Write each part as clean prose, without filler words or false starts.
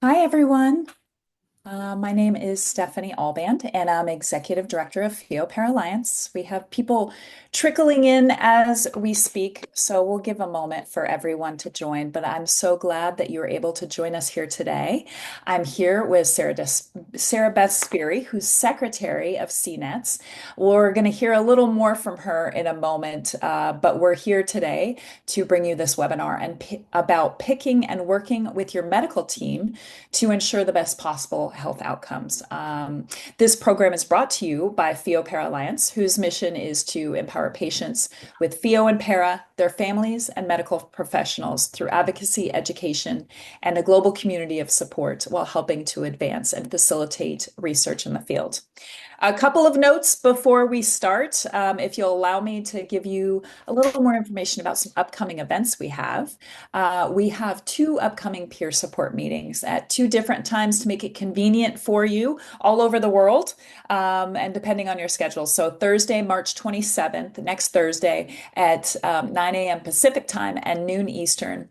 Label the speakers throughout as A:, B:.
A: Hi, everyone. My name is Stephanie Alband, and I'm Executive Director of Pheo Alliance. We have people trickling in as we speak, so we'll give a moment for everyone to join. But I'm so glad that you were able to join us here today. I'm here with Sara Beth Spearey, who's Secretary of CNETS. We're going to hear a little more from her in a moment, but we're here today to bring you this webinar about picking and working with your medical team to ensure the best possible health outcomes. This program is brought to you by Pheo Alliance, whose mission is to empower patients with Pheo and Para, their families, and medical professionals through advocacy, education, and a global community of support while helping to advance and facilitate research in the field. A couple of notes before we start, if you'll allow me to give you a little more information about some upcoming events we have. We have two upcoming peer support meetings at two different times to make it convenient for you all over the world, and depending on your schedule. So Thursday, March 27th, next Thursday at 9 a.m. Pacific time and noon Eastern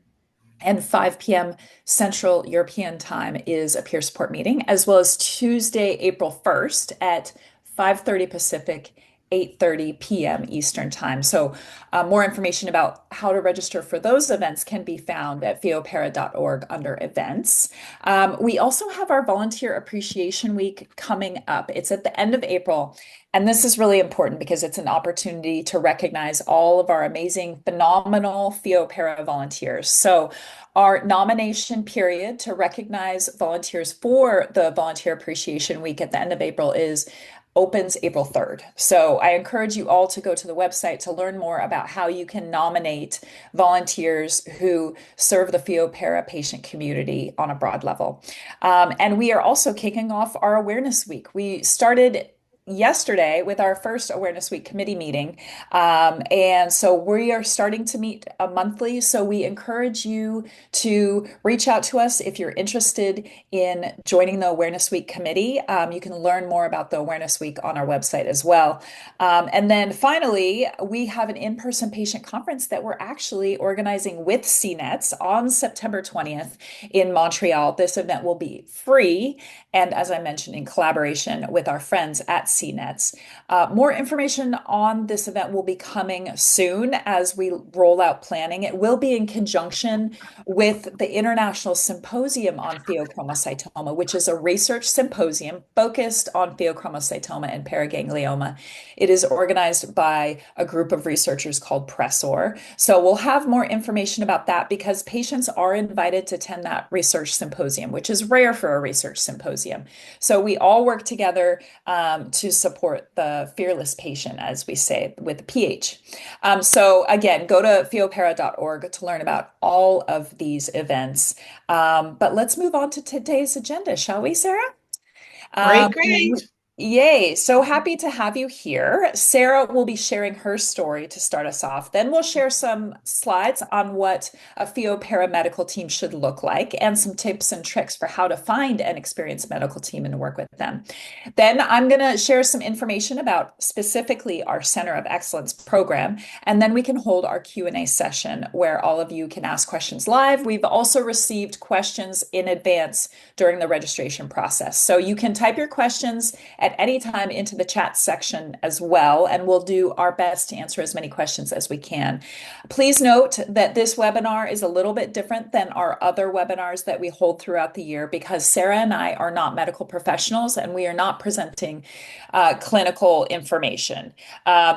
A: and 5 p.m. Central European time is a peer support meeting, as well as Tuesday, April 1st at 5:30 Pacific, 8:30 p.m. Eastern time. So more information about how to register for those events can be found at pheopara.org under events. We also have our Volunteer Appreciation Week coming up. It's at the end of April. And this is really important because it's an opportunity to recognize all of our amazing, phenomenal Pheo volunteers. So our nomination period to recognize volunteers for the Volunteer Appreciation Week at the end of April opens April 3rd. So I encourage you all to go to the website to learn more about how you can nominate volunteers who serve the Pheo patient community on a broad level. And we are also kicking off our Awareness Week. We started yesterday with our first Awareness Week committee meeting. And so we are starting to meet monthly. So we encourage you to reach out to us if you're interested in joining the Awareness Week committee. You can learn more about the Awareness Week on our website as well. And then finally, we have an in-person patient conference that we're actually organizing with CNETS on September 20th in Montreal. This event will be free. And as I mentioned, in collaboration with our friends at CNETS. More information on this event will be coming soon as we roll out planning. It will be in conjunction with the International Symposium on Pheochromocytoma, which is a research symposium focused on pheochromocytoma and paraganglioma. It is organized by a group of researchers called Pressor. So we'll have more information about that because patients are invited to attend that research symposium, which is rare for a research symposium. So we all work together to support the fearless patient, as we say, with a PH. So again, go to pheopara.org to learn about all of these events. But let's move on to today's agenda, shall we, Sara?
B: Great,
A: Um,
B: great.
A: Yay. So happy to have you here. Sara will be sharing her story to start us off. Then we'll share some slides on what a Pheo paramedical team should look like and some tips and tricks for how to find an experienced medical team and work with them. Then I'm going to share some information about specifically our Center of Excellence program, and then we can hold our Q&A session where all of you can ask questions live. We've also received questions in advance during the registration process. So you can type your questions at any time into the chat section as well, and we'll do our best to answer as many questions as we can. Please note that this webinar is a little bit different than our other webinars that we hold throughout the year because Sara and I are not medical professionals and we are not presenting clinical information.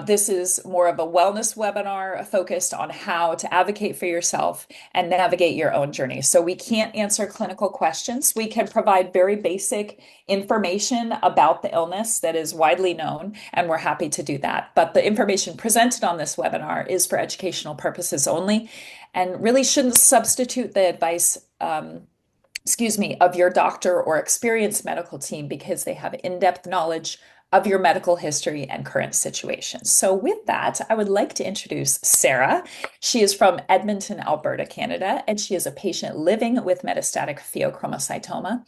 A: This is more of a wellness webinar focused on how to advocate for yourself and navigate your own journey. So we can't answer clinical questions. We can provide very basic information about the illness that is widely known, and we're happy to do that. But the information presented on this webinar is for educational purposes only and really shouldn't substitute the advice of your doctor or experienced medical team because they have in-depth knowledge of your medical history and current situation. So with that, I would like to introduce Sara. She is from Edmonton, Alberta, Canada, and she is a patient living with metastatic pheochromocytoma.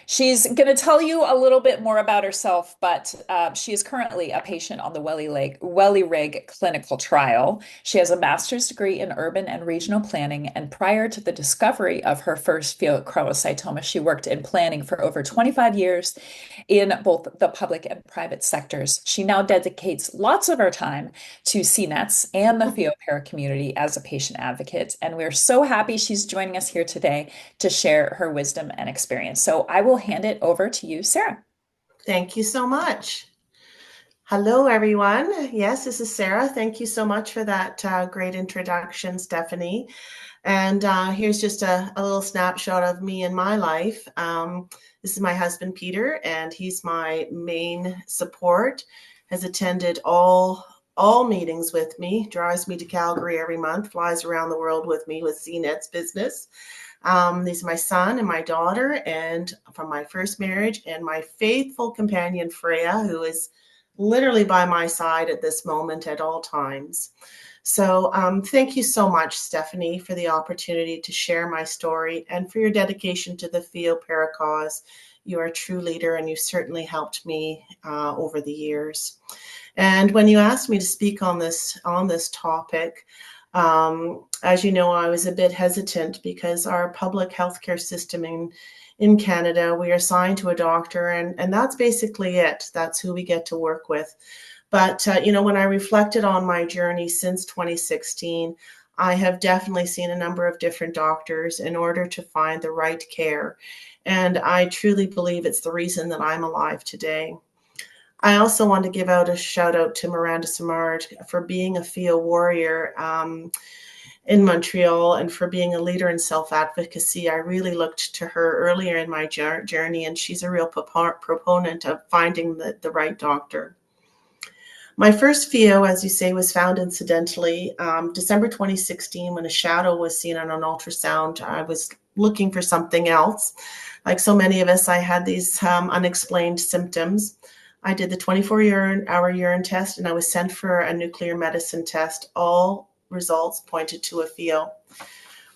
A: She's going to tell you a little bit more about herself, but she is currently a patient on the WELIREG clinical trial. She has a master's degree in urban and regional planning, and prior to the discovery of her first pheochromocytoma, she worked in planning for over 25 years in both the public and private sectors. She now dedicates lots of her time to CNETs and the PheoPara community as a patient advocate, and we're so happy she's joining us here today to share her wisdom and experience. So I will hand it over to you, Sara.
B: Thank you so much. Hello, everyone. Yes, this is Sara. Thank you so much for that great introduction, Stephanie. And here's just a little snapshot of me and my life. This is my husband, Peter, and he's my main support, has attended all meetings with me, drives me to Calgary every month, flies around the world with me with CNET's business. These are my son and my daughter, and from my first marriage, and my faithful companion, Pheo, who is literally by my side at this moment at all times. So thank you so much, Stephanie, for the opportunity to share my story and for your dedication to the PheoPara cause. You are a true leader, and you certainly helped me over the years. And when you asked me to speak on this topic, as you know, I was a bit hesitant because our public healthcare system in Canada, we are assigned to a doctor, and that's basically it. That's who we get to work with. But, when I reflected on my journey since 2016, I have definitely seen a number of different doctors in order to find the right care. And I truly believe it's the reason that I'm alive today. I also want to give out a shout out to Miranda Simard for being a Pheo warrior in Montreal and for being a leader in self-advocacy. I really looked to her earlier in my journey, and she's a real proponent of finding the right doctor. My first Pheo, as you say, was found incidentally December 2016 when a shadow was seen on an ultrasound. I was looking for something else. Like so many of us, I had these unexplained symptoms. I did the 24-hour urine test, and I was sent for a nuclear medicine test. All results pointed to a Pheo.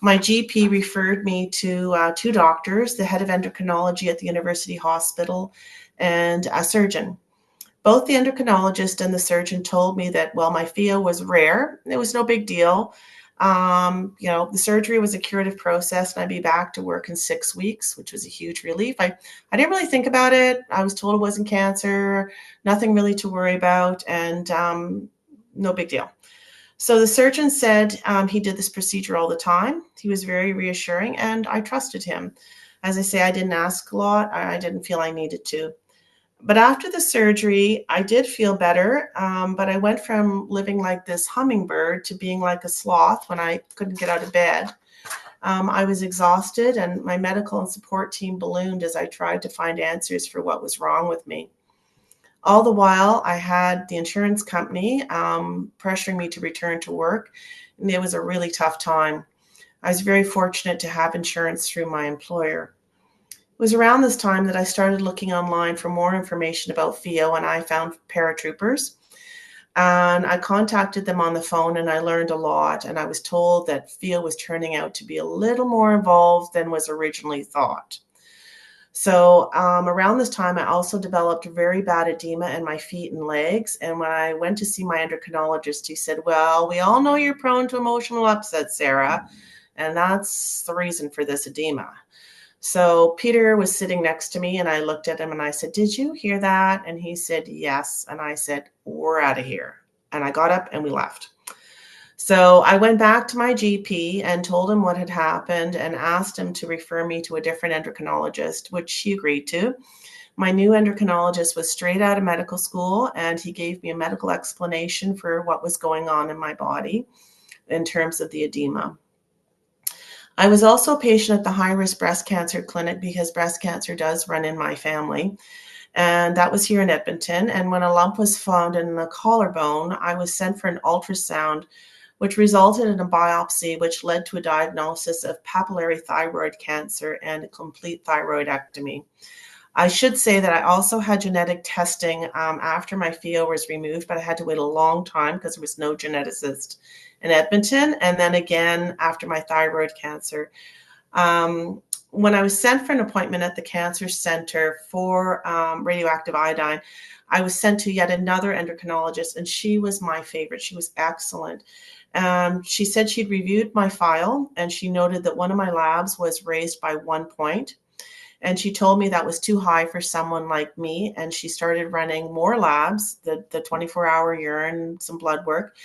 B: My GP referred me to two doctors, the head of endocrinology at the University Hospital and a surgeon. Both the endocrinologist and the surgeon told me that, well, my Pheo was rare. It was no big deal. The surgery was a curative process, and I'd be back to work in 6 weeks, which was a huge relief. I didn't really think about it. I was told it wasn't cancer, nothing really to worry about, and no big deal. So the surgeon said he did this procedure all the time. He was very reassuring, and I trusted him. As I say, I didn't ask a lot. I didn't feel I needed to. But after the surgery, I did feel better, but I went from living like this hummingbird to being like a sloth when I couldn't get out of bed. I was exhausted, and my medical and support team ballooned as I tried to find answers for what was wrong with me. All the while, I had the insurance company pressuring me to return to work, and it was a really tough time. I was very fortunate to have insurance through my employer. It was around this time that I started looking online for more information about Pheo, and I found paratroopers. And I contacted them on the phone, and I learned a lot. And I was told that Pheo was turning out to be a little more involved than was originally thought. So around this time, I also developed very bad edema in my feet and legs. And when I went to see my endocrinologist, he said, well, we all know you're prone to emotional upset, Sara, and that's the reason for this edema. So Peter was sitting next to me, and I looked at him and I said, did you hear that? And he said, yes. And I said, we're out of here. And I got up and we left. So I went back to my GP and told him what had happened and asked him to refer me to a different endocrinologist, which he agreed to. My new endocrinologist was straight out of medical school, and he gave me a medical explanation for what was going on in my body in terms of the edema. I was also a patient at the high-risk breast cancer clinic because breast cancer does run in my family. And that was here in Edmonton. And when a lump was found in the collarbone, I was sent for an ultrasound, which resulted in a biopsy, which led to a diagnosis of papillary thyroid cancer and a complete thyroidectomy. I should say that I also had genetic testing after my Pheo was removed, but I had to wait a long time because there was no geneticist in Edmonton. And then again, after my thyroid cancer. when I was sent for an appointment at the cancer center for radioactive iodine, I was sent to yet another endocrinologist, and she was my favorite. She was excellent. She said she'd reviewed my file, and she noted that one of my labs was raised by 1 point. And she told me that was too high for someone like me. And she started running more labs, the 24-hour urine, some blood work,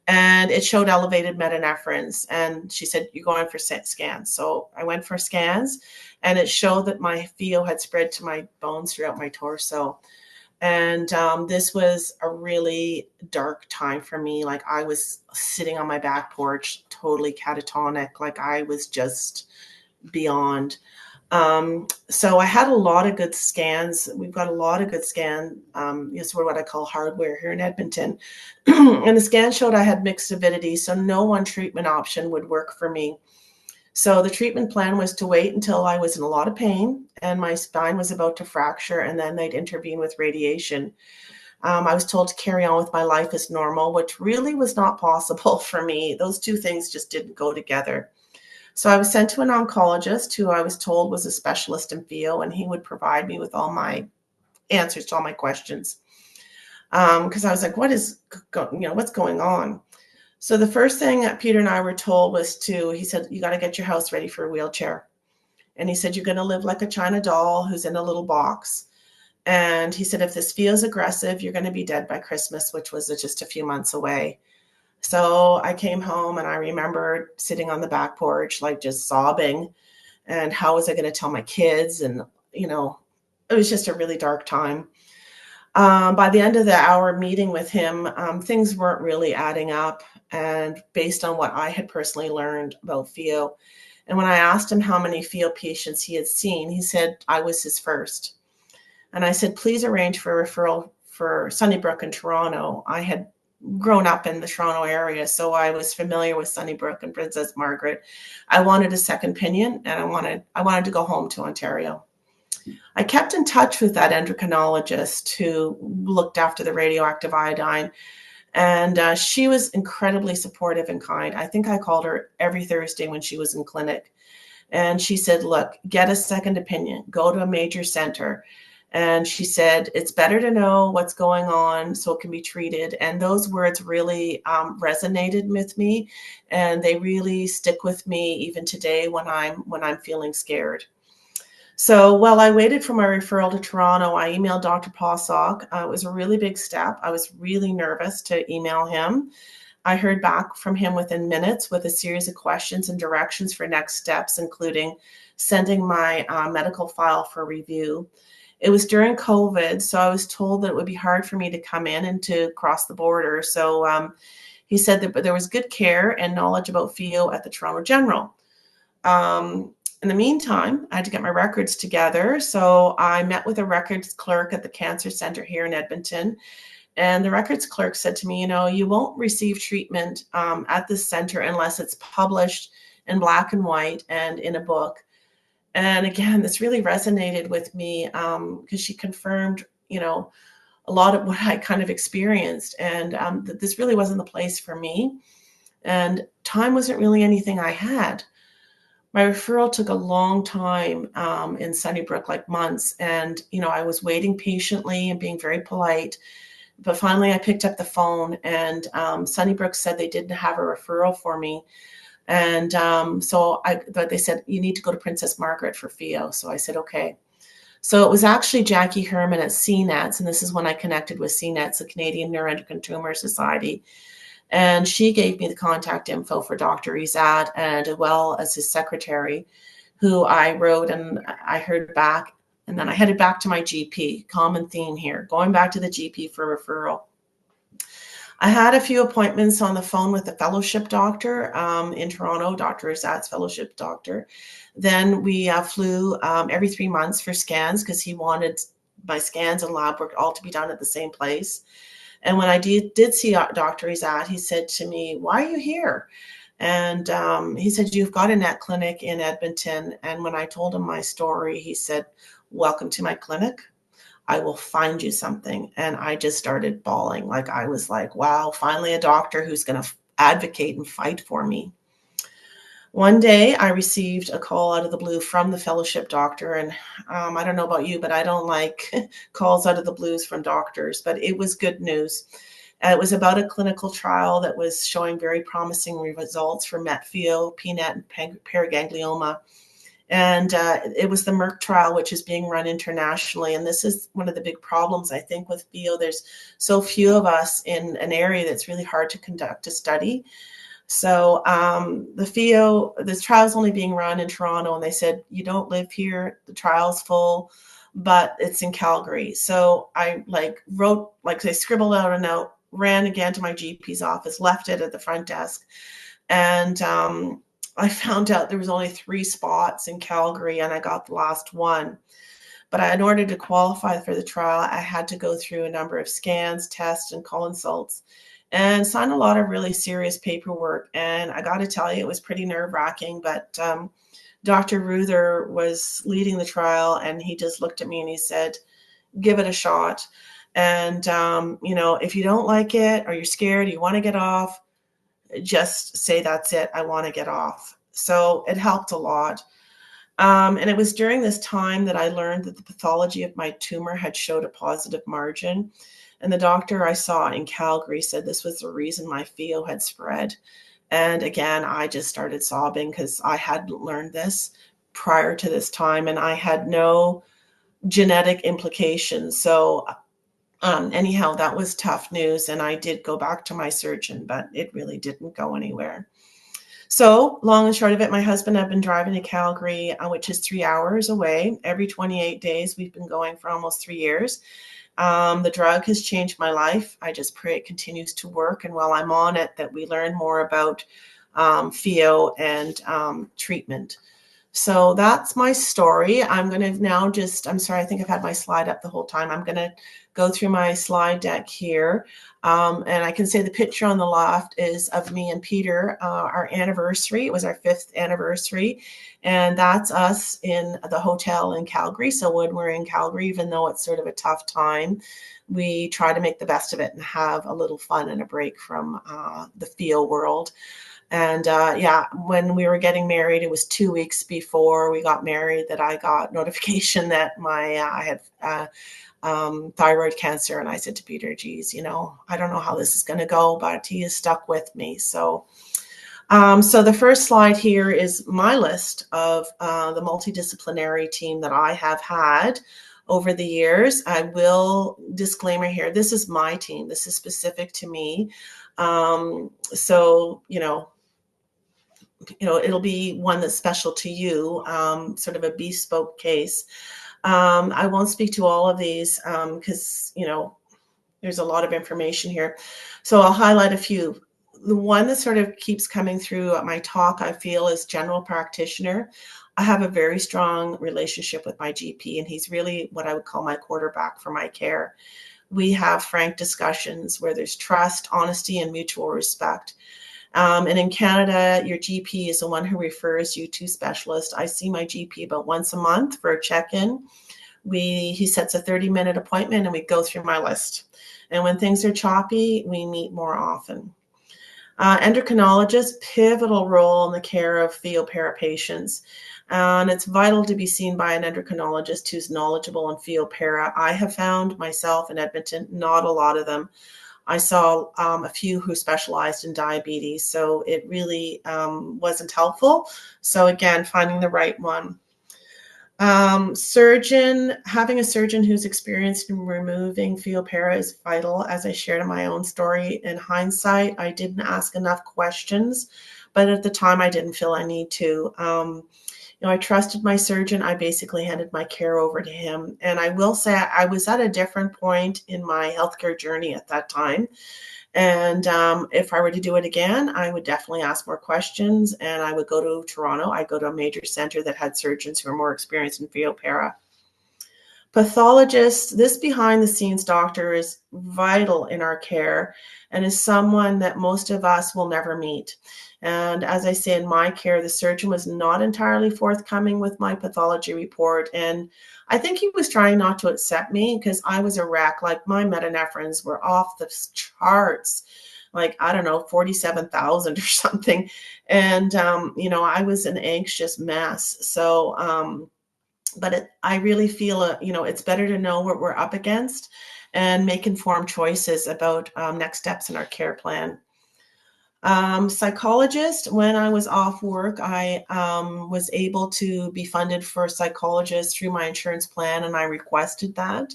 B: and it showed elevated metanephrines. And she said, you're going for scans. So I went for scans, and it showed that my Pheo had spread to my bones throughout my torso. And this was a really dark time for me. Like, I was sitting on my back porch, totally catatonic. Like, I was just beyond. So I had a lot of good scans. We've got a lot of good scan, sort of what I call hardware here in Edmonton. And the scan showed I had mixed avidity, so no one treatment option would work for me. So the treatment plan was to wait until I was in a lot of pain and my spine was about to fracture, and then they'd intervene with radiation. I was told to carry on with my life as normal, which really was not possible for me. Those two things just didn't go together. So I was sent to an oncologist who I was told was a specialist in Pheo, and he would provide me with all my answers to all my questions. Because I was like, what's going on? So the first thing that Peter and I were told was he said, you got to get your house ready for a wheelchair. And he said, you're going to live like a China doll who's in a little box. And he said, if this feels aggressive, you're going to be dead by Christmas, which was just a few months away. So I came home, and I remember sitting on the back porch, like just sobbing. And how was I going to tell my kids? And, it was just a really dark time. By the end of the hour meeting with him, things weren't really adding up. And based on what I had personally learned about Pheo, and when I asked him how many Pheo patients he had seen, he said I was his first. And I said, please arrange for a referral for Sunneybrook in Toronto. I had grown up in the Toronto area, so I was familiar with Sunnybrook and Princess Margaret. I wanted a second opinion, and I wanted to go home to Ontario. I kept in touch with that endocrinologist who looked after the radioactive iodine, and she was incredibly supportive and kind. I think I called her every Thursday when she was in clinic, and she said, look, get a second opinion, go to a major center. And she said, it's better to know what's going on so it can be treated. And those words really resonated with me, and they really stick with me even today when I'm feeling scared. So while I waited for my referral to Toronto, I emailed Dr. Possock. It was a really big step. I was really nervous to email him. I heard back from him within minutes with a series of questions and directions for next steps, including sending my medical file for review. It was during COVID, so I was told that it would be hard for me to come in and to cross the border. So he said that there was good care and knowledge about Pheo at the Toronto General. In the meantime, I had to get my records together. So I met with a records clerk at the cancer center here in Edmonton. And the records clerk said to me, you won't receive treatment at this center unless it's published in black and white and in a book. And again, this really resonated with me because she confirmed, a lot of what I kind of experienced, and that this really wasn't the place for me. And time wasn't really anything I had. My referral took a long time in Sunneybrook, like months. And, I was waiting patiently and being very polite. But finally, I picked up the phone, and Sunneybrook said they didn't have a referral for me. And but they said, you need to go to Princess Margaret for Pheo. So I said, okay. So it was actually Jackie Herman at CNETS, and this is when I connected with CNETS, the Canadian Neuroendocrine Tumor Society. And she gave me the contact info for Dr. Izad, and as well as his secretary, who I wrote, and I heard back. And then I headed back to my GP, common theme here, going back to the GP for referral. I had a few appointments on the phone with the fellowship doctor in Toronto, Dr. Izad's fellowship doctor. Then we flew every 3 months for scans because he wanted my scans and lab work all to be done at the same place. And when I did see Dr. Izad, he said to me, why are you here? And he said, you've got a net clinic in Edmonton. And when I told him my story, he said, welcome to my clinic. I will find you something. And I just started bawling. Like, I was like, wow, finally a doctor who's going to advocate and fight for me. One day I received a call out of the blue from the fellowship doctor, and I don't know about you, but I don't like calls out of the blues from doctors, but it was good news. It was about a clinical trial that was showing very promising results for Pheo, PNET, and paraganglioma. And it was the Merck trial, which is being run internationally. And this is one of the big problems, I think, with Pheo. There's so few of us in an area that's really hard to conduct a study. So the Pheo, this trial is only being run in Toronto, and they said, you don't live here, the trial's full, but it's in Calgary. So I I scribbled out a note, ran again to my GP's office, left it at the front desk, and I found out there was only 3 spots in Calgary, and I got the last one. But in order to qualify for the trial, I had to go through a number of scans, tests, and consults and sign a lot of really serious paperwork. And I got to tell you, it was pretty nerve-wracking, but Dr. Ruther was leading the trial, and he just looked at me and he said, give it a shot. And, if you don't like it or you're scared, you want to get off, just say, that's it, I want to get off. So it helped a lot. And it was during this time that I learned that the pathology of my tumor had showed a positive margin. And the doctor I saw in Calgary said this was the reason my Pheo had spread. And again, I just started sobbing because I hadn't learned this prior to this time, and I had no genetic implications. So anyhow, that was tough news. And I did go back to my surgeon, but it really didn't go anywhere. So long and short of it, my husband and I have been driving to Calgary, which is 3 hours away, every 28 days. We've been going for almost 3 years. The drug has changed my life. I just pray it continues to work. And while I'm on it, that we learn more about Pheo and treatment. So that's my story. I'm going to now I'm sorry, I think I've had my slide up the whole time. I'm going to go through my slide deck here. And I can say the picture on the left is of me and Peter, our anniversary. It was our 5th anniversary. And that's us in the hotel in Calgary. So when we're in Calgary, even though it's sort of a tough time, we try to make the best of it and have a little fun and a break from the Pheo world. And when we were getting married, it was 2 weeks before we got married that I got notification that I had thyroid cancer. And I said to Peter, geez, I don't know how this is going to go, but he is stuck with me. So the first slide here is my list of the multidisciplinary team that I have had over the years. I will disclaimer here, this is my team. This is specific to me. It'll be one that's special to you, sort of a bespoke case. I won't speak to all of these because, there's a lot of information here. So I'll highlight a few. The one that sort of keeps coming through at my talk, I feel, is general practitioner. I have a very strong relationship with my GP, and he's really what I would call my quarterback for my care. We have frank discussions where there's trust, honesty, and mutual respect. And in Canada, your GP is the one who refers you to specialists. I see my GP about once a month for a check-in. He sets a 30-minute appointment and we go through my list. And when things are choppy, we meet more often. Endocrinologist, pivotal role in the care of Pheo patients. And it's vital to be seen by an endocrinologist who's knowledgeable in Pheo. I have found myself in Edmonton, not a lot of them. I saw a few who specialized in diabetes, so it really wasn't helpful. So again, finding the right one. Having a surgeon who's experienced in removing Pheo is vital. As I shared in my own story, in hindsight, I didn't ask enough questions, but at the time I didn't feel I need to. I trusted my surgeon. I basically handed my care over to him. And I will say I was at a different point in my healthcare journey at that time. And if I were to do it again, I would definitely ask more questions, and I would go to Toronto. I'd go to a major center that had surgeons who were more experienced in Pheo. Pathologist, this behind the scenes doctor is vital in our care and is someone that most of us will never meet. And as I say, in my care, the surgeon was not entirely forthcoming with my pathology report. And I think he was trying not to accept me because I was a wreck. Like, my metanephrines were off the charts. like, I don't know, 47,000 or something. And, I was an anxious mess. So, but I really feel, it's better to know what we're up against and make informed choices about next steps in our care plan. Psychologist, when I was off work, I was able to be funded for a psychologist through my insurance plan, and I requested that.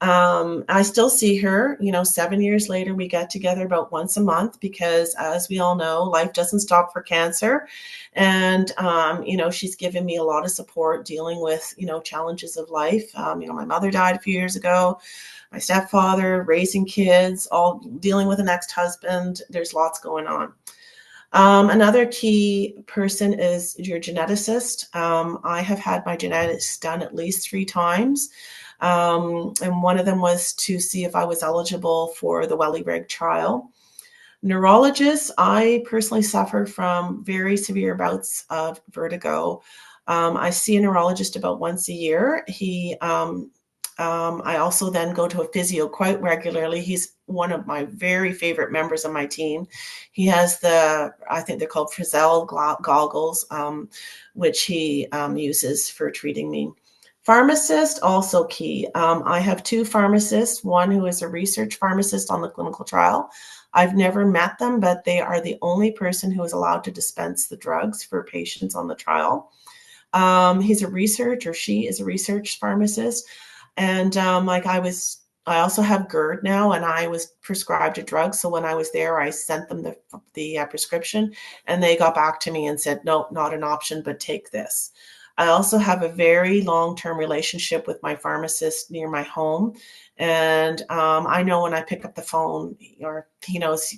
B: I still see her, 7 years later. We get together about once a month because, as we all know, life doesn't stop for cancer. And, she's given me a lot of support dealing with, challenges of life. My mother died a few years ago, my stepfather, raising kids, all dealing with an ex-husband. There's lots going on. Another key person is your geneticist. I have had my genetics done at least 3 times. And one of them was to see if I was eligible for the WELIREG trial. Neurologist, I personally suffer from very severe bouts of vertigo. I see a neurologist about once a year. I also then go to a physio quite regularly. He's one of my very favorite members of my team. He has I think they're called Frizzell goggles, which he uses for treating me. Pharmacist, also key. I have 2 pharmacists, one who is a research pharmacist on the clinical trial. I've never met them, but they are the only person who is allowed to dispense the drugs for patients on the trial. She is a research pharmacist. And I also have GERD now, and I was prescribed a drug. So when I was there, I sent them the prescription, and they got back to me and said, no, not an option, but take this. I also have a very long-term relationship with my pharmacist near my home. And I know when I pick up the phone, or he knows,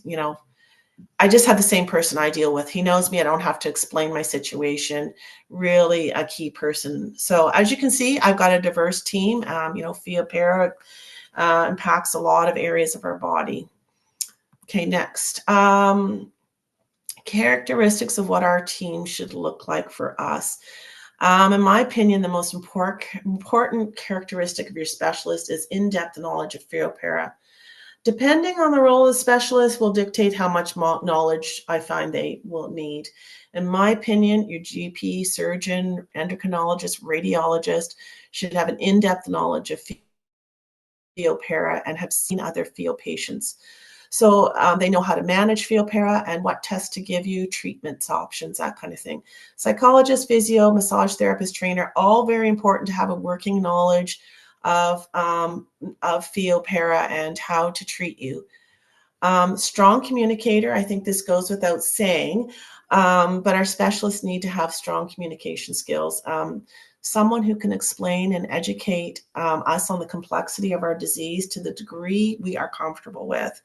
B: I just have the same person I deal with. He knows me. I don't have to explain my situation. Really a key person. So as you can see, I've got a diverse team. Pheo Para impacts a lot of areas of our body. Okay, next. Characteristics of what our team should look like for us. In my opinion, the most important characteristic of your specialist is in-depth knowledge of Pheo Para. Depending on the role of the specialist will dictate how much knowledge I find they will need. In my opinion, your GP, surgeon, endocrinologist, radiologist should have an in-depth knowledge of Pheo Para and have seen other Pheo patients. So they know how to manage Pheo Para and what tests to give you, treatments, options, that kind of thing. Psychologist, physio, massage therapist, trainer, all very important to have a working knowledge of Pheo Para and how to treat you. Strong communicator, I think this goes without saying, but our specialists need to have strong communication skills. Someone who can explain and educate us on the complexity of our disease to the degree we are comfortable with.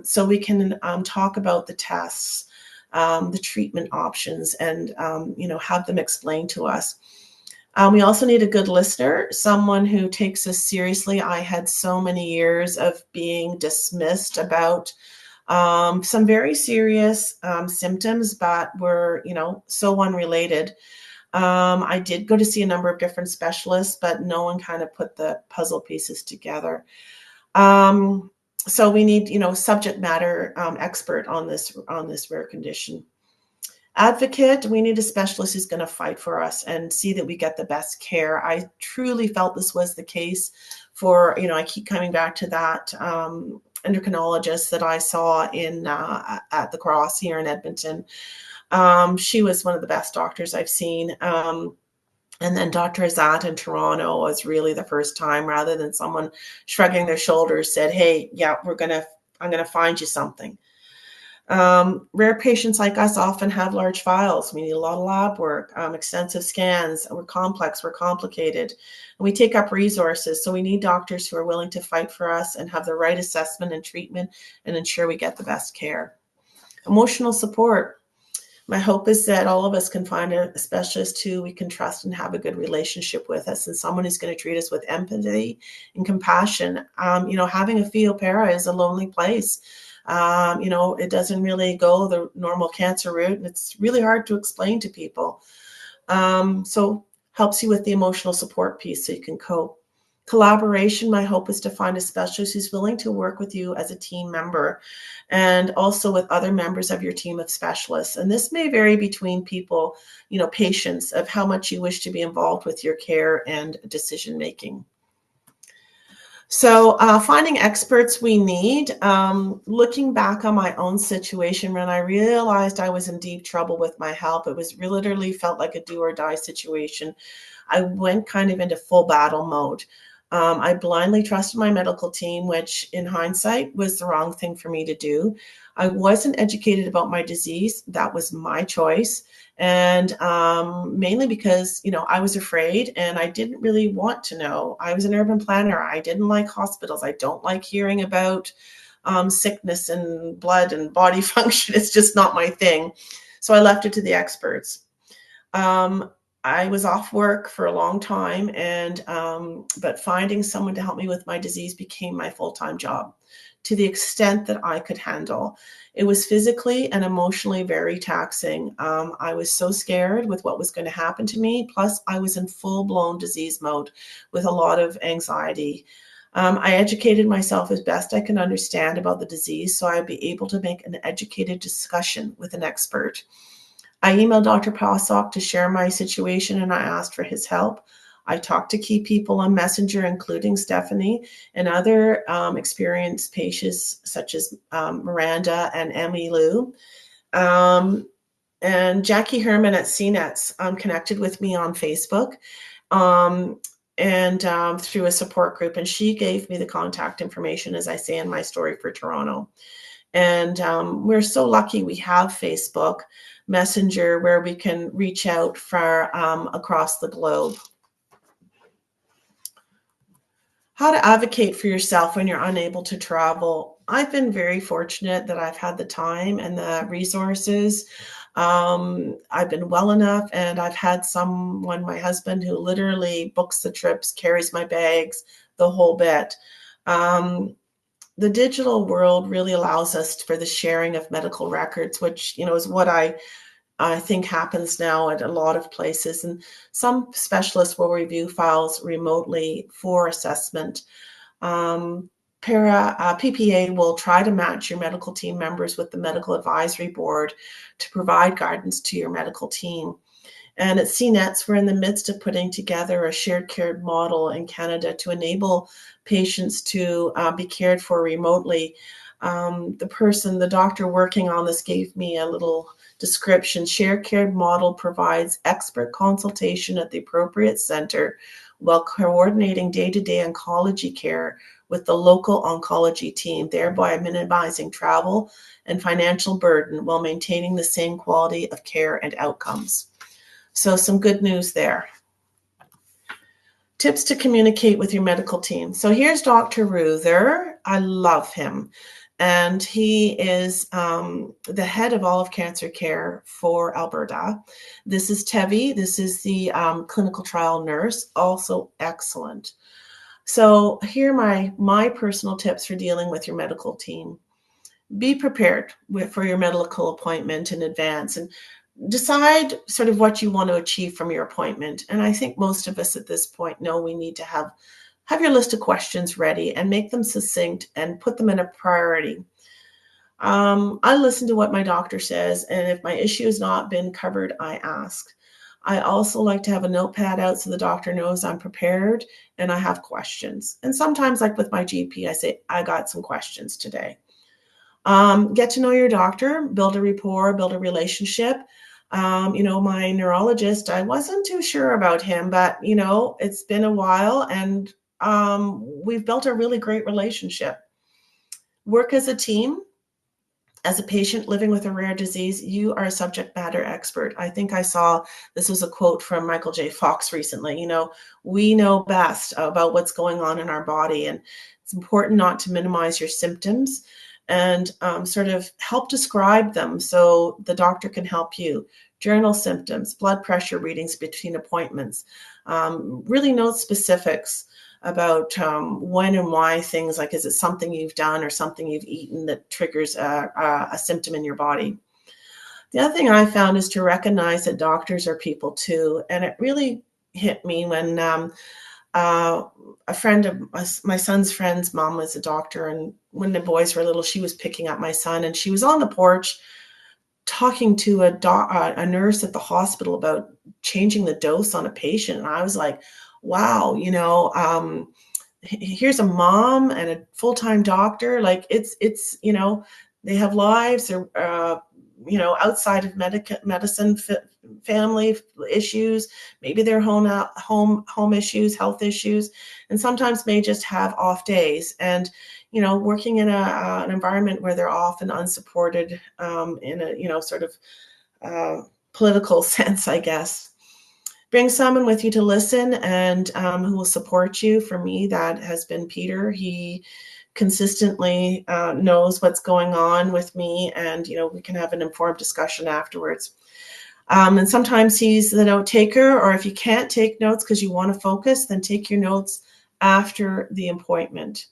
B: So we can talk about the tests, the treatment options, and have them explained to us. We also need a good listener, someone who takes us seriously. I had so many years of being dismissed about some very serious symptoms, but were, so unrelated. I did go to see a number of different specialists, but no one kind of put the puzzle pieces together. So we need, subject matter expert on this rare condition. Advocate, we need a specialist who's going to fight for us and see that we get the best care. I truly felt this was the case for, I keep coming back to that endocrinologist that I saw at the Cross here in Edmonton. She was one of the best doctors I've seen. And then Dr. Azat in Toronto was really the first time, rather than someone shrugging their shoulders, said, hey, yeah, I'm going to find you something. Rare patients like us often have large files. We need a lot of lab work, extensive scans. We're complex, we're complicated, and we take up resources. So we need doctors who are willing to fight for us and have the right assessment and treatment and ensure we get the best care. Emotional support. My hope is that all of us can find a specialist who we can trust and have a good relationship with us, and someone who's going to treat us with empathy and compassion. Having a Pheo Para is a lonely place. It doesn't really go the normal cancer route, and it's really hard to explain to people. So helps you with the emotional support piece so you can cope. Collaboration, my hope is to find a specialist who's willing to work with you as a team member and also with other members of your team of specialists. And this may vary between people, patients, of how much you wish to be involved with your care and decision making. So finding experts we need, looking back on my own situation, when I realized I was in deep trouble with my health, it was literally felt like a do or die situation. I went kind of into full battle mode. I blindly trusted my medical team, which in hindsight was the wrong thing for me to do. I wasn't educated about my disease. That was my choice. And mainly because, I was afraid and I didn't really want to know. I was an urban planner. I didn't like hospitals. I don't like hearing about sickness and blood and body function. It's just not my thing. So I left it to the experts. I was off work for a long time, and but finding someone to help me with my disease became my full-time job to the extent that I could handle. It was physically and emotionally very taxing. I was so scared with what was going to happen to me. Plus, I was in full-blown disease mode with a lot of anxiety. I educated myself as best I can understand about the disease so I'd be able to make an educated discussion with an expert. I emailed Dr. Pasok to share my situation and I asked for his help. I talked to key people on Messenger, including Stephanie and other experienced patients such as Miranda and Emmy Lou. And Jackie Herman at CNETS connected with me on Facebook and through a support group. And she gave me the contact information, as I say in my story, for Toronto. And we're so lucky we have Facebook Messenger where we can reach out for across the globe. How to advocate for yourself when you're unable to travel. I've been very fortunate that I've had the time and the resources. I've been well enough, and I've had someone, my husband, who literally books the trips, carries my bags, the whole bit. The digital world really allows us for the sharing of medical records, which, is what I think happens now at a lot of places. And some specialists will review files remotely for assessment. PPA will try to match your medical team members with the medical advisory board to provide guidance to your medical team. And at CNETS, we're in the midst of putting together a shared care model in Canada to enable patients to be cared for remotely. The doctor working on this gave me a little description. Shared care model provides expert consultation at the appropriate center while coordinating day-to-day oncology care with the local oncology team, thereby minimizing travel and financial burden while maintaining the same quality of care and outcomes. So some good news there. Tips to communicate with your medical team. So here's Dr. Ruther. I love him. And he is the head of all of cancer care for Alberta. This is Tevi. This is the clinical trial nurse, also excellent. So here are my personal tips for dealing with your medical team. Be prepared for your medical appointment in advance and decide sort of what you want to achieve from your appointment. And I think most of us at this point know we need to have your list of questions ready and make them succinct and put them in a priority. I listen to what my doctor says, and if my issue has not been covered, I ask. I also like to have a notepad out so the doctor knows I'm prepared and I have questions. And sometimes, like with my GP, I say, I got some questions today. Get to know your doctor, build a rapport, build a relationship. My neurologist, I wasn't too sure about him, but, it's been a while and we've built a really great relationship. Work as a team. As a patient living with a rare disease, you are a subject matter expert. I think I saw, this was a quote from Michael J. Fox recently, we know best about what's going on in our body, and it's important not to minimize your symptoms and sort of help describe them so the doctor can help you. Journal symptoms, blood pressure readings between appointments, really note specifics about when and why things, like, is it something you've done or something you've eaten that triggers a symptom in your body. The other thing I found is to recognize that doctors are people too. And it really hit me when uh, a friend of my son's friend's mom was a doctor, and when the boys were little, she was picking up my son, and she was on the porch talking to a nurse at the hospital about changing the dose on a patient. And I was like, wow, here's a mom and a full-time doctor. Like it's they have lives. They're outside of medicine, family issues, maybe their home issues, health issues, and sometimes may just have off days. And working in an environment where they're often unsupported, in a sort of political sense, I guess. Bring someone with you to listen and who will support you. For me, that has been Peter. He consistently knows what's going on with me, and we can have an informed discussion afterwards. And sometimes he's the note taker, or if you can't take notes because you want to focus, then take your notes after the appointment.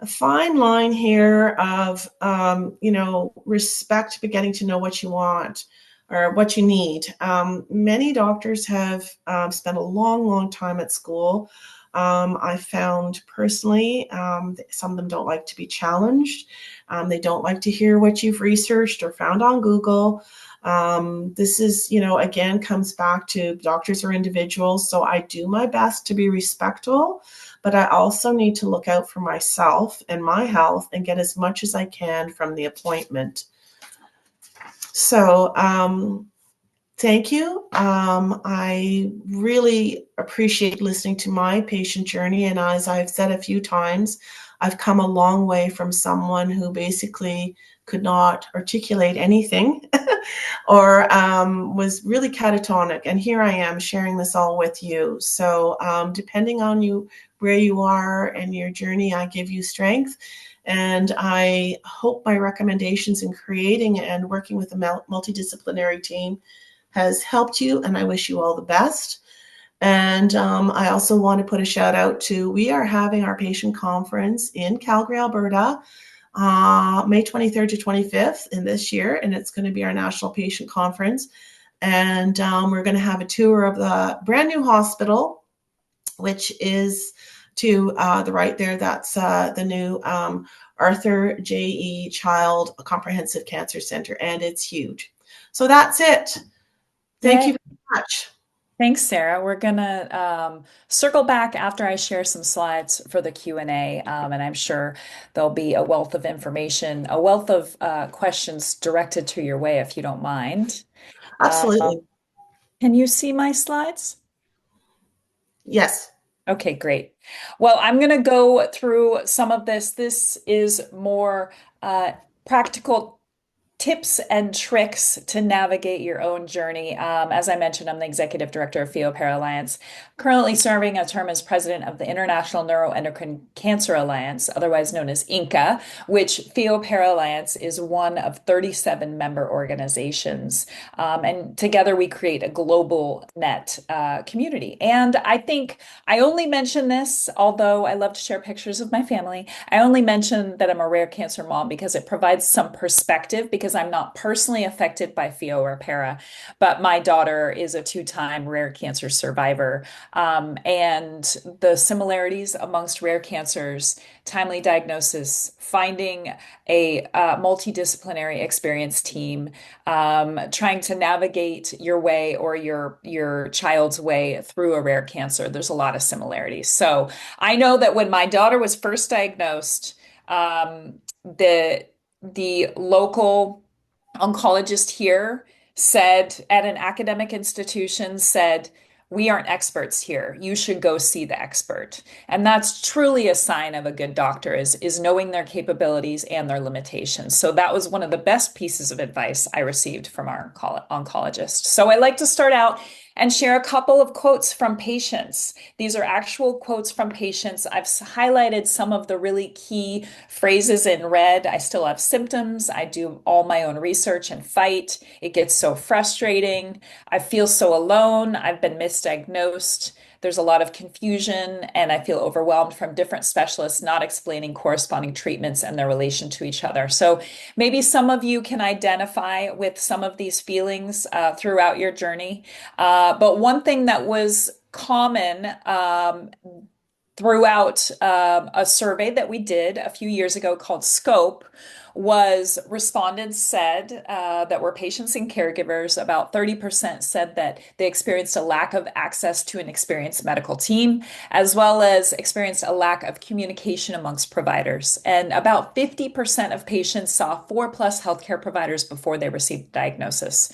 B: A fine line here of respect, but getting to know what you want or what you need. Many doctors have spent a long time at school. I found personally, some of them don't like to be challenged. They don't like to hear what you've researched or found on Google. This is, again, comes back to doctors are individuals. So I do my best to be respectful, but I also need to look out for myself and my health and get as much as I can from the appointment. So, thank you. I really appreciate listening to my patient journey. And as I've said a few times, I've come a long way from someone who basically could not articulate anything or was really catatonic. And here I am sharing this all with you. So depending on where you are and your journey, I give you strength. And I hope my recommendations in creating and working with a multidisciplinary team has helped you, and I wish you all the best. And I also want to put a shout out to, we are having our patient conference in Calgary, Alberta, May 23rd to 25th in this year, and it's going to be our national patient conference. And we're going to have a tour of the brand new hospital, which is to the right there. That's the new Arthur J.E. Child Comprehensive Cancer Center, and it's huge. So that's it. Thank you very much.
A: Thanks, Sarah. We're gonna circle back after I share some slides for the Q&A, and I'm sure there'll be a wealth of information, a wealth of questions directed to your way if you don't mind.
B: Absolutely.
A: Can you see my slides?
B: Yes.
A: Okay, great. Well, I'm going to go through some of this. This is more practical tips and tricks to navigate your own journey. As I mentioned, I'm the executive director of Pheo Alliance, currently serving a term as president of the International Neuroendocrine Cancer Alliance, otherwise known as INCA, which Pheo Alliance is one of 37 member organizations. And together we create a global net community. And I think I only mention this, although I love to share pictures of my family. I only mention that I'm a rare cancer mom because it provides some perspective, because I'm not personally affected by Pheo or para, but my daughter is a two-time rare cancer survivor. And the similarities amongst rare cancers, timely diagnosis, finding a multidisciplinary experienced team, trying to navigate your way or your child's way through a rare cancer. There's a lot of similarities. So I know that when my daughter was first diagnosed, the local oncologist here said at an academic institution said, we aren't experts here. You should go see the expert. And that's truly a sign of a good doctor is knowing their capabilities and their limitations. So that was one of the best pieces of advice I received from our oncologist. So I like to start out and share a couple of quotes from patients. These are actual quotes from patients. I've highlighted some of the really key phrases in red. I still have symptoms. I do all my own research and fight. It gets so frustrating. I feel so alone. I've been misdiagnosed. There's a lot of confusion, and I feel overwhelmed from different specialists not explaining corresponding treatments and their relation to each other. So maybe some of you can identify with some of these feelings throughout your journey. But one thing that was common throughout a survey that we did a few years ago called Scope was respondents said that were patients and caregivers, about 30% said that they experienced a lack of access to an experienced medical team, as well as experienced a lack of communication amongst providers. And about 50% of patients saw 4+ healthcare providers before they received a diagnosis.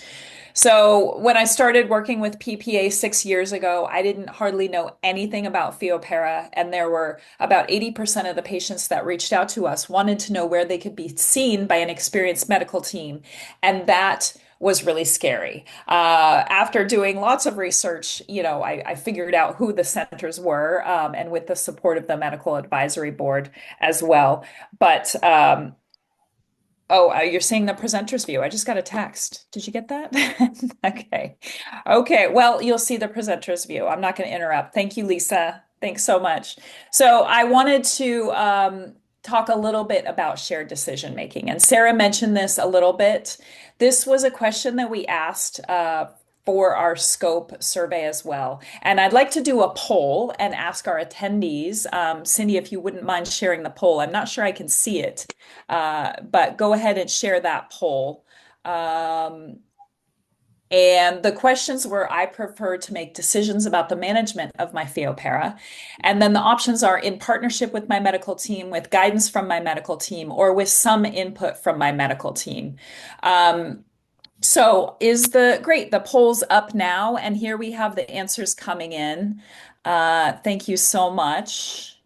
A: So when I started working with PPA 6 years ago, I didn't hardly know anything about Pheopera, and there were about 80% of the patients that reached out to us wanted to know where they could be seen by an experienced medical team, and that was really scary. After doing lots of research, I figured out who the centers were, and with the support of the medical advisory board as well. But Oh, you're seeing the presenter's view. I just got a text. Did you get that? Okay. Okay. Well, you'll see the presenter's view. I'm not going to interrupt. Thank you, Lisa. Thanks so much. So I wanted to talk a little bit about shared decision making. And Sara mentioned this a little bit. This was a question that we asked for our scope survey as well. And I'd like to do a poll and ask our attendees. Cindy, if you wouldn't mind sharing the poll. I'm not sure I can see it, but go ahead and share that poll. And the questions were, I prefer to make decisions about the management of my Pheopera. And then the options are in partnership with my medical team, with guidance from my medical team, or with some input from my medical team. So great, the poll's up now, and here we have the answers coming in. Thank you so much.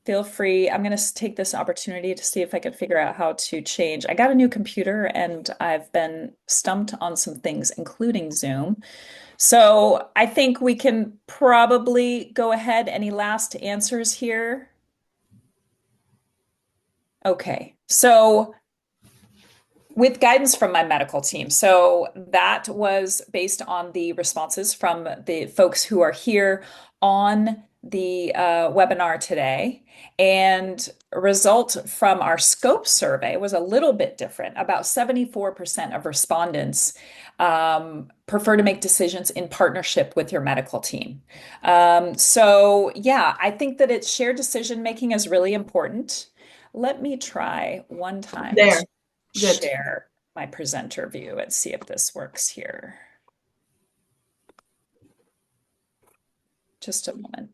A: Feel free. I'm going to take this opportunity to see if I can figure out how to change. I got a new computer and I've been stumped on some things, including Zoom. So I think we can probably go ahead. Any last answers here? Okay. So with guidance from my medical team. So that was based on the responses from the folks who are here on the webinar today. And a result from our scope survey was a little bit different. About 74% of respondents prefer to make decisions in partnership with your medical team. So yeah, I think that it's shared decision making is really important. Let me try one time
B: There.
A: to
B: Good.
A: share my presenter view and see if this works here. Just a moment.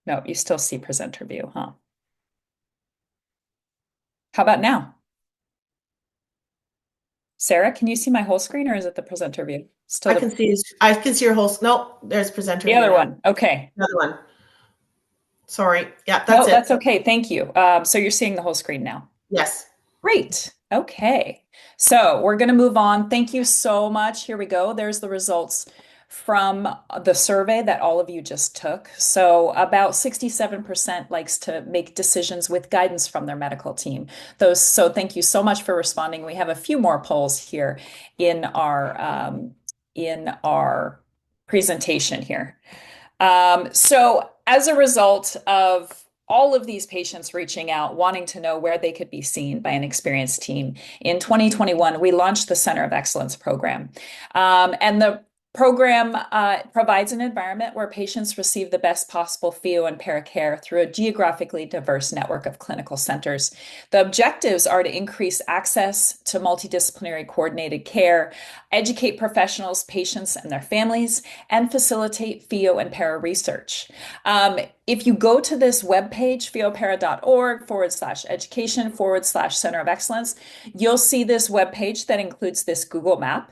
A: No, you still see presenter view, huh? How about now? Sara, can you see my whole screen or is it the presenter view? Still
B: I can see your whole, no, there's presenter
A: the
B: view
A: other
B: now.
A: one. Okay.
B: Another one. Sorry. Yeah,
A: No,
B: that's it.
A: that's okay. Thank you. So you're seeing the whole screen now.
B: Yes.
A: Great. Okay. So we're going to move on. Thank you so much. Here we go. There's the results from the survey that all of you just took. So about 67% likes to make decisions with guidance from their medical team. So thank you so much for responding. We have a few more polls here in our presentation here. So as a result of all of these patients reaching out, wanting to know where they could be seen by an experienced team, in 2021, we launched the Center of Excellence program. And the program provides an environment where patients receive the best possible Pheo and para care through a geographically diverse network of clinical centers. The objectives are to increase access to multidisciplinary coordinated care, educate professionals, patients, and their families, and facilitate Pheo and para research. If you go to this webpage, pheopara.org/education/Center of Excellence, you'll see this webpage that includes this Google map.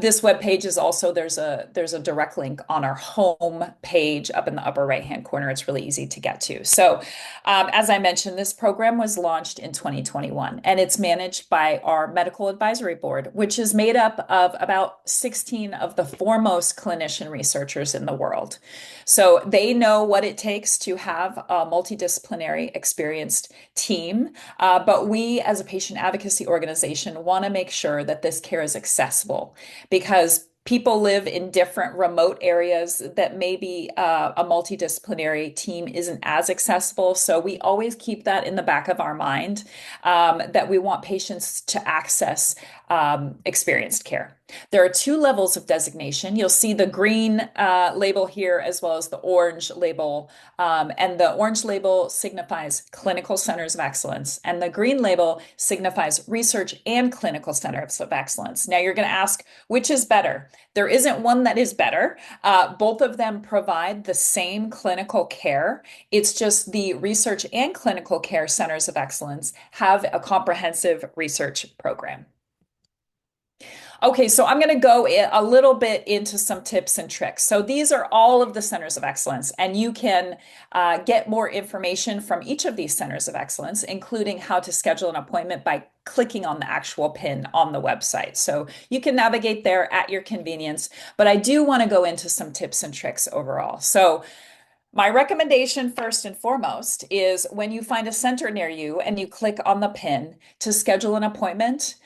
A: This webpage is also, there's a direct link on our home page up in the upper right-hand corner. It's really easy to get to. So as I mentioned, this program was launched in 2021, and it's managed by our medical advisory board, which is made up of about 16 of the foremost clinician researchers in the world. So they know what it takes to have a multidisciplinary experienced team. But we, as a patient advocacy organization, want to make sure that this care is accessible because people live in different remote areas that maybe a multidisciplinary team isn't as accessible. So we always keep that in the back of our mind, that we want patients to access experienced care. There are two levels of designation. You'll see the green label here as well as the orange label. And the orange label signifies clinical centers of excellence, and the green label signifies research and clinical centers of excellence. Now, you're going to ask, which is better? There isn't one that is better. Both of them provide the same clinical care. It's just the research and clinical care centers of excellence have a comprehensive research program. Okay, so I'm going to go a little bit into some tips and tricks. So these are all of the centers of excellence, and you can get more information from each of these centers of excellence, including how to schedule an appointment by clicking on the actual pin on the website. So you can navigate there at your convenience, but I do want to go into some tips and tricks overall. So my recommendation, first and foremost, is when you find a center near you and you click on the pin to schedule an appointment,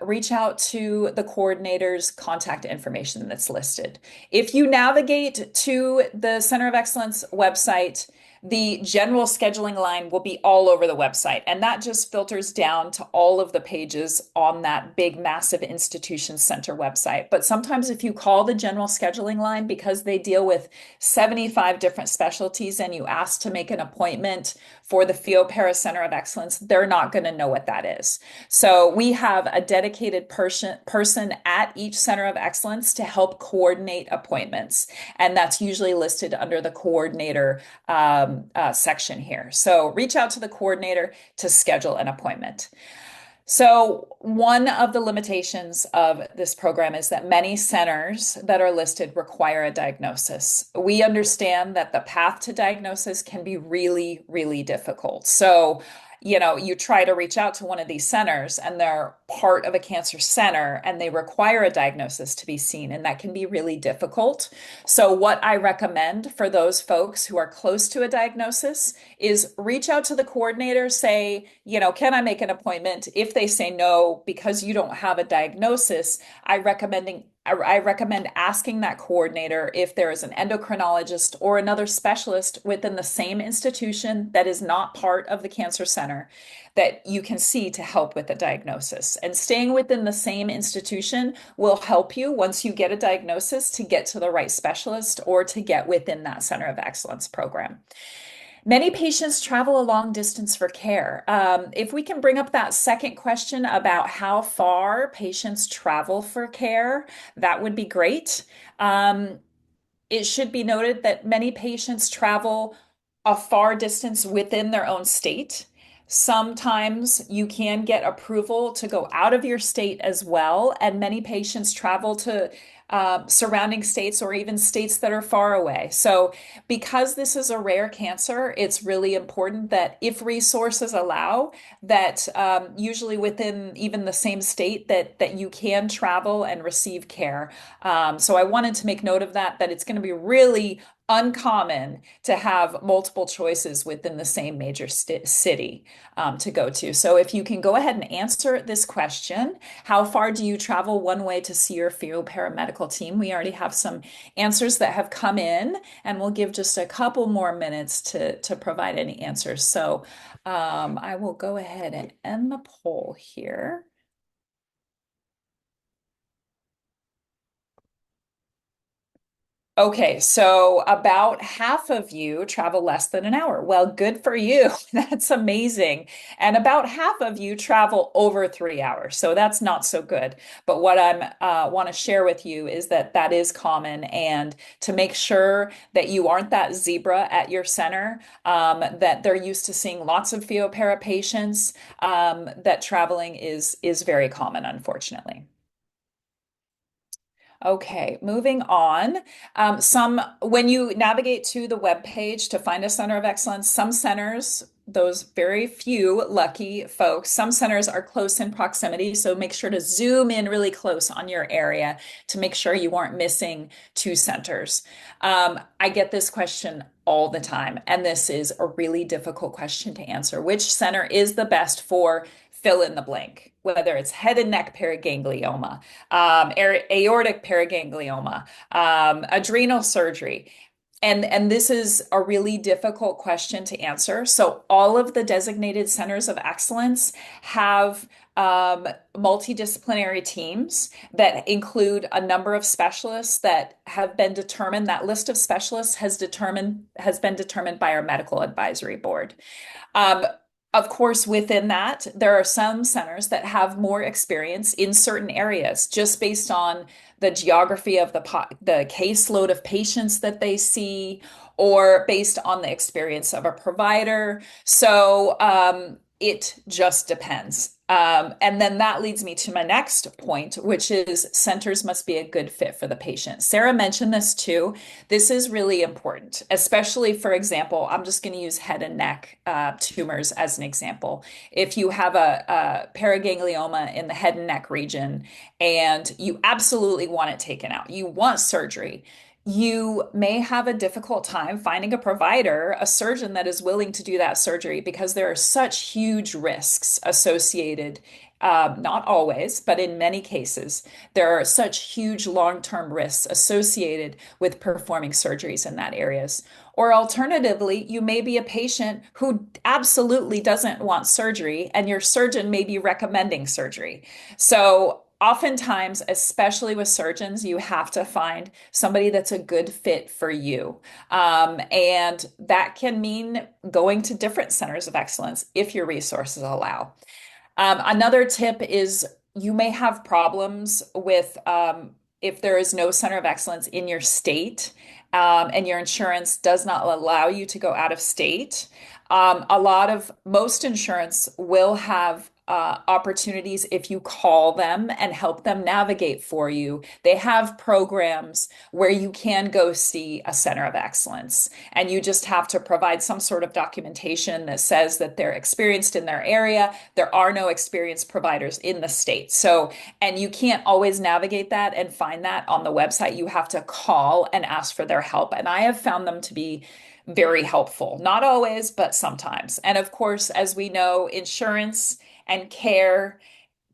A: reach out to the coordinator's contact information that's listed. If you navigate to the Center of Excellence website, the general scheduling line will be all over the website, and that just filters down to all of the pages on that big, massive institution center website. But sometimes if you call the general scheduling line, because they deal with 75 different specialties, and you ask to make an appointment for the Pheo Center of Excellence, they're not going to know what that is. So we have a dedicated person at each Center of Excellence to help coordinate appointments, and that's usually listed under the coordinator section here. So reach out to the coordinator to schedule an appointment. So one of the limitations of this program is that many centers that are listed require a diagnosis. We understand that the path to diagnosis can be really, really difficult. So you try to reach out to one of these centers and they're part of a cancer center and they require a diagnosis to be seen, and that can be really difficult. So what I recommend for those folks who are close to a diagnosis is reach out to the coordinator, say, can I make an appointment? If they say no, because you don't have a diagnosis, I recommend asking that coordinator if there is an endocrinologist or another specialist within the same institution that is not part of the cancer center that you can see to help with the diagnosis. And staying within the same institution will help you once you get a diagnosis to get to the right specialist or to get within that Center of Excellence program. Many patients travel a long distance for care. If we can bring up that second question about how far patients travel for care, that would be great. It should be noted that many patients travel a far distance within their own state. Sometimes you can get approval to go out of your state as well, and many patients travel to surrounding states or even states that are far away. So because this is a rare cancer, it's really important that if resources allow, that usually within even the same state that you can travel and receive care. So I wanted to make note of that it's going to be really uncommon to have multiple choices within the same major city to go to. So if you can go ahead and answer this question, how far do you travel one way to see your Pheo paramedical team? We already have some answers that have come in, and we'll give just a couple more minutes to provide any answers. So I will go ahead and end the poll here. Okay, so about half of you travel less than an hour. Well, good for you. That's amazing. And about half of you travel over 3 hours. So that's not so good. But what I want to share with you is that is common. And to make sure that you aren't that zebra at your center, that they're used to seeing lots of Pheo patients, that traveling is very common, unfortunately. Okay, moving on. When you navigate to the web page to find a center of excellence, some centers, those very few lucky folks, some centers are close in proximity. So make sure to zoom in really close on your area to make sure you aren't missing two centers. I get this question all the time, and this is a really difficult question to answer. Which center is the best for fill in the blank, whether it's head and neck paraganglioma, aortic paraganglioma, adrenal surgery. And this is a really difficult question to answer. So all of the designated centers of excellence have multidisciplinary teams that include a number of specialists that have been determined. That list of specialists has been determined by our medical advisory board. Um, of course, within that, there are some centers that have more experience in certain areas just based on the geography of the caseload of patients that they see or based on the experience of a provider. So it just depends. And then that leads me to my next point, which is centers must be a good fit for the patient. Sara mentioned this too. This is really important, especially, for example, I'm just going to use head and neck tumors as an example. If you have a paraganglioma in the head and neck region and you absolutely want it taken out, you want surgery, you may have a difficult time finding a provider, a surgeon that is willing to do that surgery because there are such huge risks associated. Not always, but in many cases, there are such huge long-term risks associated with performing surgeries in that areas. Or alternatively, you may be a patient who absolutely doesn't want surgery, and your surgeon may be recommending surgery. So oftentimes, especially with surgeons, you have to find somebody that's a good fit for you. And that can mean going to different centers of excellence if your resources allow. Another tip is you may have problems with if there is no center of excellence in your state and your insurance does not allow you to go out of state. Most insurance will have opportunities if you call them and help them navigate for you. They have programs where you can go see a center of excellence, and you just have to provide some sort of documentation that says that they're experienced in their area. There are no experienced providers in the state. So, and you can't always navigate that and find that on the website. You have to call and ask for their help. And I have found them to be very helpful. Not always, but sometimes. And of course, as we know, insurance and care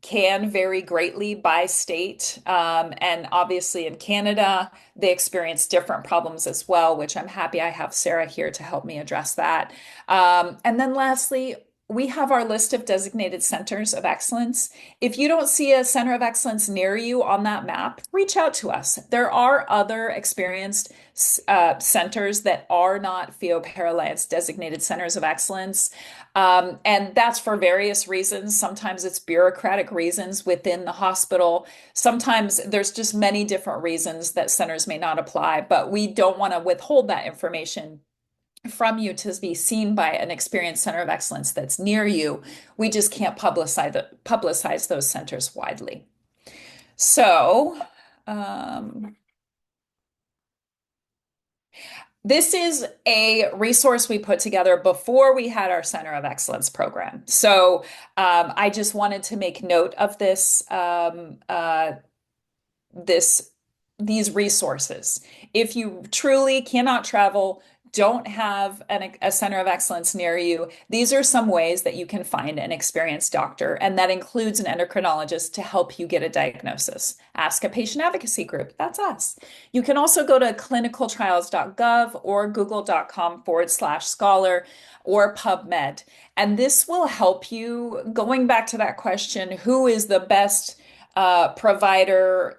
A: can vary greatly by state. And obviously in Canada, they experience different problems as well, which I'm happy I have Sara here to help me address that. And then lastly, we have our list of designated centers of excellence. If you don't see a center of excellence near you on that map, reach out to us. There are other experienced centers that are not Pheo Alliance designated centers of excellence. And that's for various reasons. Sometimes it's bureaucratic reasons within the hospital. Sometimes there's just many different reasons that centers may not apply, but we don't want to withhold that information from you to be seen by an experienced center of excellence that's near you. We just can't publicize those centers widely. So, this is a resource we put together before we had our Center of Excellence program. So I just wanted to make note of these resources. If you truly cannot travel, don't have a center of excellence near you, these are some ways that you can find an experienced doctor, and that includes an endocrinologist to help you get a diagnosis. Ask a patient advocacy group, that's us. You can also go to clinicaltrials.gov or google.com/scholar or PubMed, and this will help you, going back to that question, who is the best provider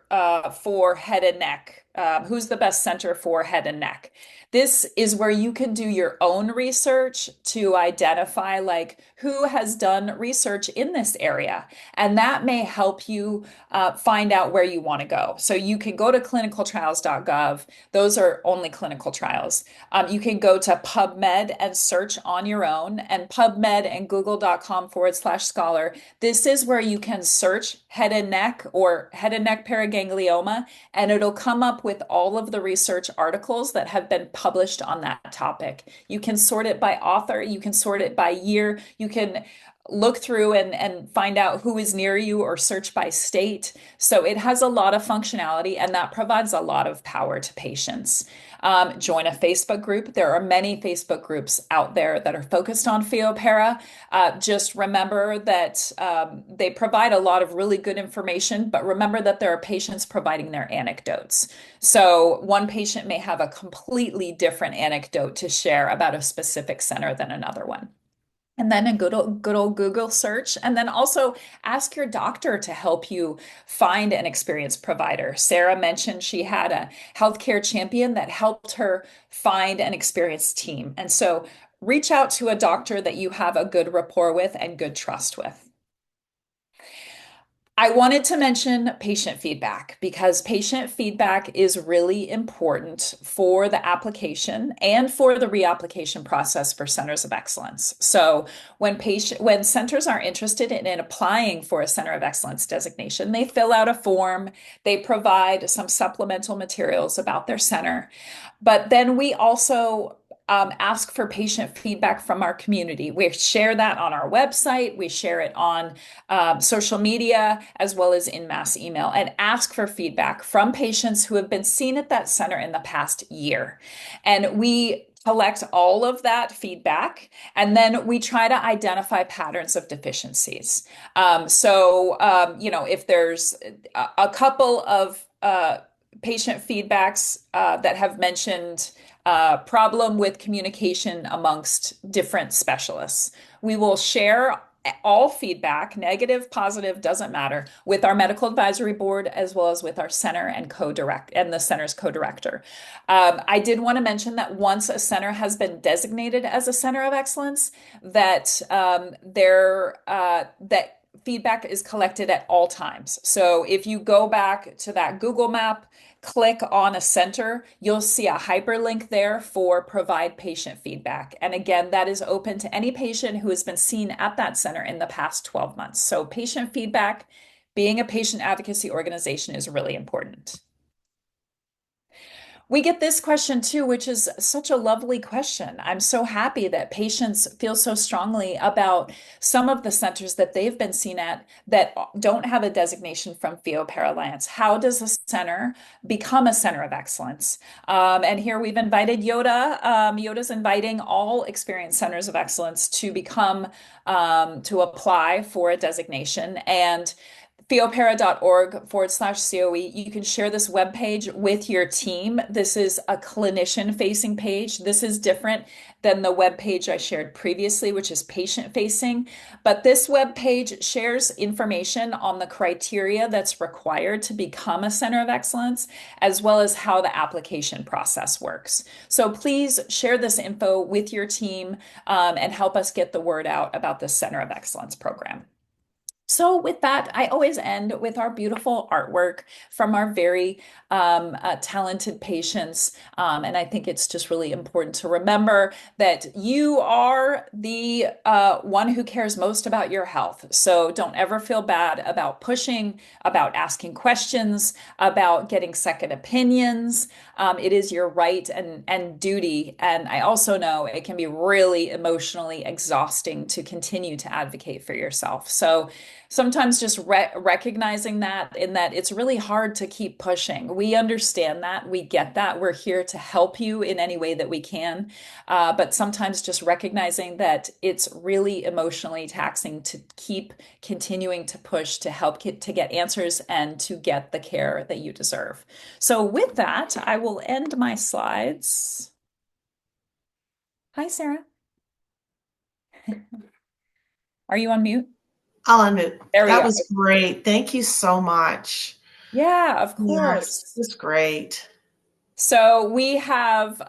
A: for head and neck? Who's the best center for head and neck? This is where you can do your own research to identify like who has done research in this area. And that may help you find out where you want to go. So you can go to clinicaltrials.gov. Those are only clinical trials. You can go to PubMed and search on your own, and PubMed and google.com/scholar. This is where you can search head and neck or head and neck paraganglioma, and it'll come up with all of the research articles that have been published on that topic. You can sort it by author, you can sort it by year, you can look through and find out who is near you or search by state. So it has a lot of functionality and that provides a lot of power to patients. Join a Facebook group. There are many Facebook groups out there that are focused on PheoPara. Just remember that they provide a lot of really good information, but remember that there are patients providing their anecdotes. So one patient may have a completely different anecdote to share about a specific center than another one. And then a good old Google search. And then also ask your doctor to help you find an experienced provider. Sara mentioned she had a healthcare champion that helped her find an experienced team. And so reach out to a doctor that you have a good rapport with and good trust with. I wanted to mention patient feedback because patient feedback is really important for the application and for the reapplication process for centers of excellence. So when centers are interested in applying for a center of excellence designation, they fill out a form, they provide some supplemental materials about their center. But then we also ask for patient feedback from our community. We share that on our website, we share it on social media, as well as in mass email, and ask for feedback from patients who have been seen at that center in the past year. And we collect all of that feedback, and then we try to identify patterns of deficiencies. If there's a couple of patient feedbacks that have mentioned problem with communication amongst different specialists. We will share all feedback, negative, positive, doesn't matter, with our medical advisory board as well as with our center and the center's co-director. I did want to mention that once a center has been designated as a center of excellence, that that feedback is collected at all times. So if you go back to that Google map, click on a center, you'll see a hyperlink there for provide patient feedback. And again, that is open to any patient who has been seen at that center in the past 12 months. So patient feedback, being a patient advocacy organization, is really important. We get this question too, which is such a lovely question. I'm so happy that patients feel so strongly about some of the centers that they've been seen at that don't have a designation from PheoPara Alliance. How does a center become a center of excellence? And here we've invited Yoda. Yoda's inviting all experienced centers of excellence to to apply for a designation. And pheopara.org/COE. You can share this webpage with your team. This is a clinician-facing page. This is different than the webpage I shared previously, which is patient-facing. But this webpage shares information on the criteria that's required to become a center of excellence, as well as how the application process works. So please share this info with your team and help us get the word out about the Center of Excellence program. So with that, I always end with our beautiful artwork from our very talented patients. And I think it's just really important to remember that you are the one who cares most about your health. So don't ever feel bad about pushing, about asking questions, about getting second opinions. It is your right and duty. And I also know it can be really emotionally exhausting to continue to advocate for yourself. So sometimes just recognizing that in that it's really hard to keep pushing. We understand that. We get that. We're here to help you in any way that we can. But sometimes just recognizing that it's really emotionally taxing to keep continuing to push to help to get answers and to get the care that you deserve. So with that, I will end my slides. Hi, Sara. Are you on mute?
B: I'll unmute.
A: There we
B: That
A: go.
B: was great. Thank you so much.
A: Yeah, of
B: Yes,
A: course.
B: this is great.
A: So we have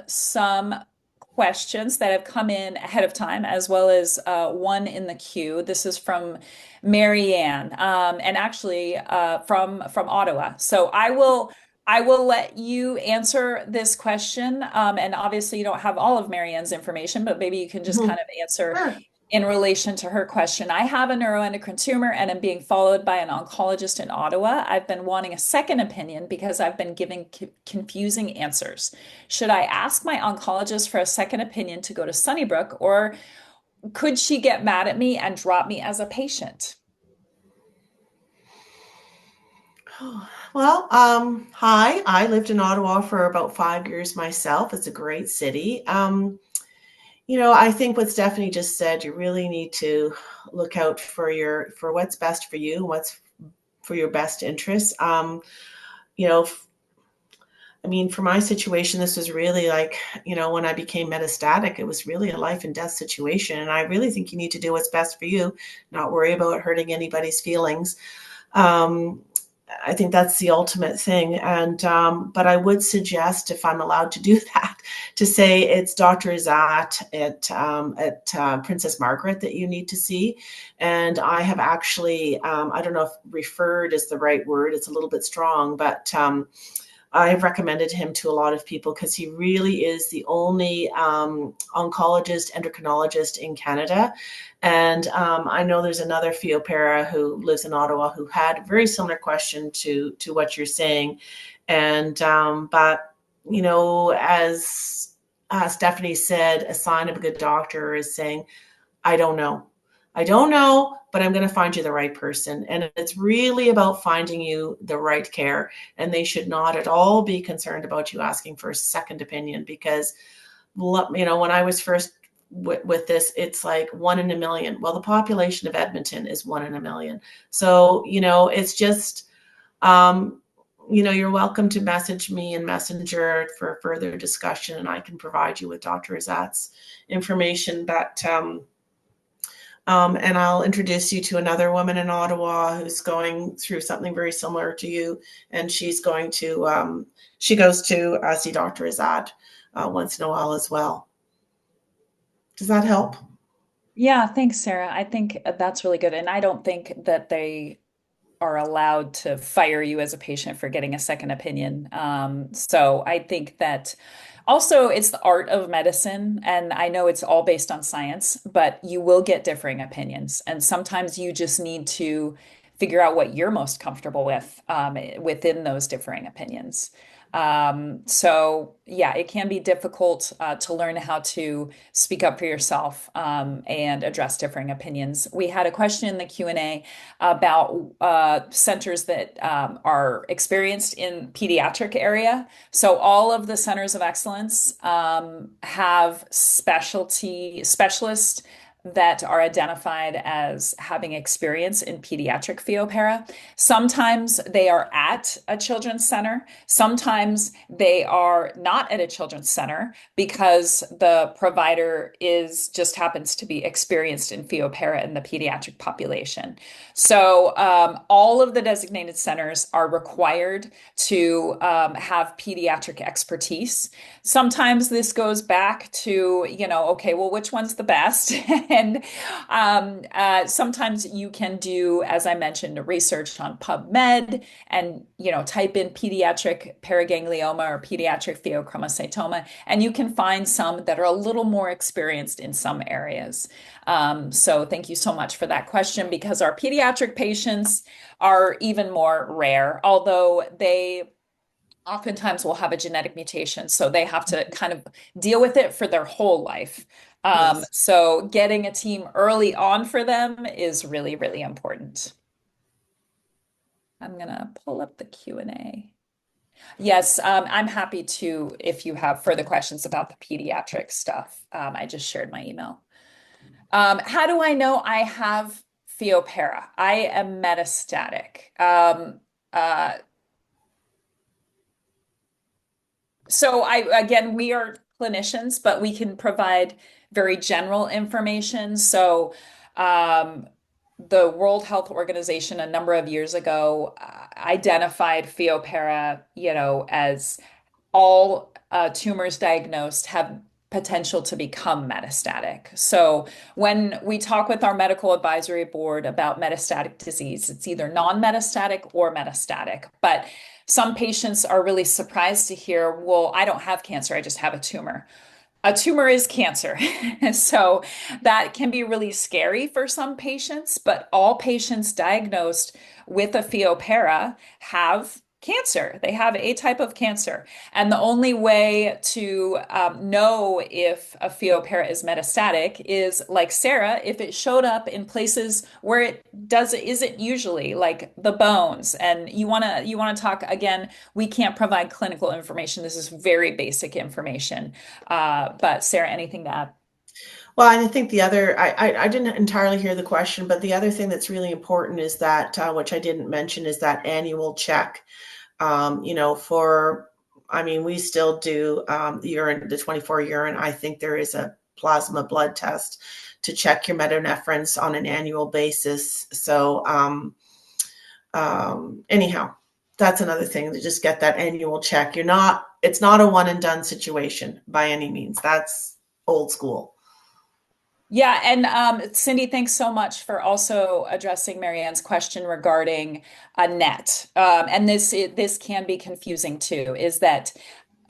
A: some questions that have come in ahead of time, as well as one in the queue. This is from Marianne, and actually from Ottawa. So I will let you answer this question, and obviously you don't have all of Marianne's information, but maybe you can just kind
B: Mhm.
A: of answer
B: Sure.
A: in relation to her question. I have a neuroendocrine tumor and am being followed by an oncologist in Ottawa. I've been wanting a second opinion because I've been giving confusing answers. Should I ask my oncologist for a second opinion to go to Sunnybrook, or could she get mad at me and drop me as a patient?
B: Well, hi. I lived in Ottawa for about 5 years myself. It's a great city. I think what Stephanie just said, you really need to look out for what's best for you, what's for your best interests. You know, I mean, for my situation, this was really like, when I became metastatic, it was really a life and death situation. And I really think you need to do what's best for you, not worry about hurting anybody's feelings. Um, I think that's the ultimate thing. And but I would suggest, if I'm allowed to do that, to say it's Dr. Zat at Princess Margaret that you need to see. And I have actually, I don't know if referred is the right word. It's a little bit strong, but I've recommended him to a lot of people because he really is the only oncologist, endocrinologist in Canada. And I know there's another Pheo para who lives in Ottawa who had a very similar question to what you're saying. And but as Stephanie said, a sign of a good doctor is saying, I don't know. I don't know, but I'm going to find you the right person. And it's really about finding you the right care. And they should not at all be concerned about you asking for a second opinion because, when I was first with this, it's like 1 in a million. Well, the population of Edmonton is 1 in a million. So, it's just, you're welcome to message me in Messenger for further discussion, and I can provide you with Dr. Azat's information. But and I'll introduce you to another woman in Ottawa who's going through something very similar to you. And she goes to see Dr. Azad once in a while as well. Does that help?
A: Yeah, thanks, Sarah. I think that's really good. And I don't think that they are allowed to fire you as a patient for getting a second opinion. So I think that also it's the art of medicine, and I know it's all based on science, but you will get differing opinions. And sometimes you just need to figure out what you're most comfortable with within those differing opinions. So yeah, it can be difficult to learn how to speak up for yourself and address differing opinions. We had a question in the Q&A about centers that are experienced in pediatric area. So all of the centers of excellence have specialists that are identified as having experience in pediatric Pheopara. Sometimes they are at a children's center. Sometimes they are not at a children's center because the provider is just happens to be experienced in Pheopara in the pediatric population. So all of the designated centers are required to have pediatric expertise. Sometimes this goes back to, okay, well, which one's the best? And sometimes you can do, as I mentioned, research on PubMed and, type in pediatric paraganglioma or pediatric pheochromocytoma, and you can find some that are a little more experienced in some areas. So thank you so much for that question because our pediatric patients are even more rare, although they oftentimes will have a genetic mutation, so they have to kind of deal with it for their whole life.
B: Yes.
A: So getting a team early on for them is really, really important. I'm gonna pull up the Q&A. Yes, I'm happy to if you have further questions about the pediatric stuff. I just shared my email. How do I know I have Pheopara? I am metastatic. Uh, So again, we are clinicians, but we can provide very general information. So, um, the World Health Organization a number of years ago identified Pheopara, as all tumors diagnosed have potential to become metastatic. So when we talk with our medical advisory board about metastatic disease, it's either non-metastatic or metastatic. But some patients are really surprised to hear, well, I don't have cancer, I just have a tumor. A tumor is cancer. So that can be really scary for some patients, but all patients diagnosed with a Pheopara have cancer. They have a type of cancer. And the only way to know if a pheopara is metastatic is like Sarah, if it showed up in places where it isn't usually, like the bones. And you wanna talk again, we can't provide clinical information. This is very basic information. But Sarah, anything to add?
B: Well, I think the other, I didn't entirely hear the question, but the other thing that's really important is that, which I didn't mention, is that annual check. I mean, we still do the urine, the 24 urine. I think there is a plasma blood test to check your metanephrin on an annual basis. So, anyhow, that's another thing to just get that annual check. It's not a one and done situation by any means. That's old school.
A: Yeah, and Cindy, thanks so much for also addressing Marianne's question regarding a net. And this can be confusing too, is that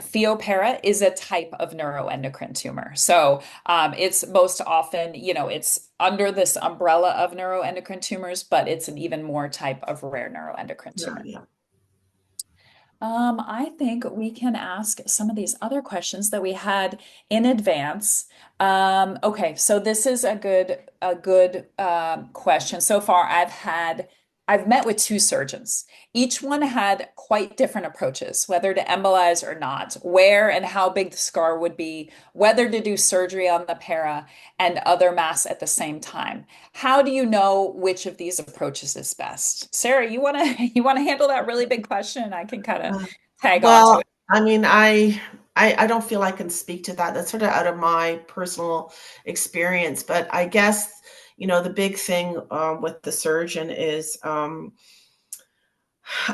A: Pheopara is a type of neuroendocrine tumor. So it's most often, it's under this umbrella of neuroendocrine tumors, but it's an even more type of rare neuroendocrine
B: Yeah,
A: tumor.
B: yeah.
A: I think we can ask some of these other questions that we had in advance. Okay, so this is a good question. So far, I've met with two surgeons. Each one had quite different approaches, whether to embolize or not, where and how big the scar would be, whether to do surgery on the para and other mass at the same time. How do you know which of these approaches is best? Sarah, you wanna handle that really big question? I can kind of
B: Uh,
A: tag on to
B: well,
A: it.
B: I mean, I don't feel I can speak to that. That's sort of out of my personal experience. But I guess, the big thing with the surgeon is, I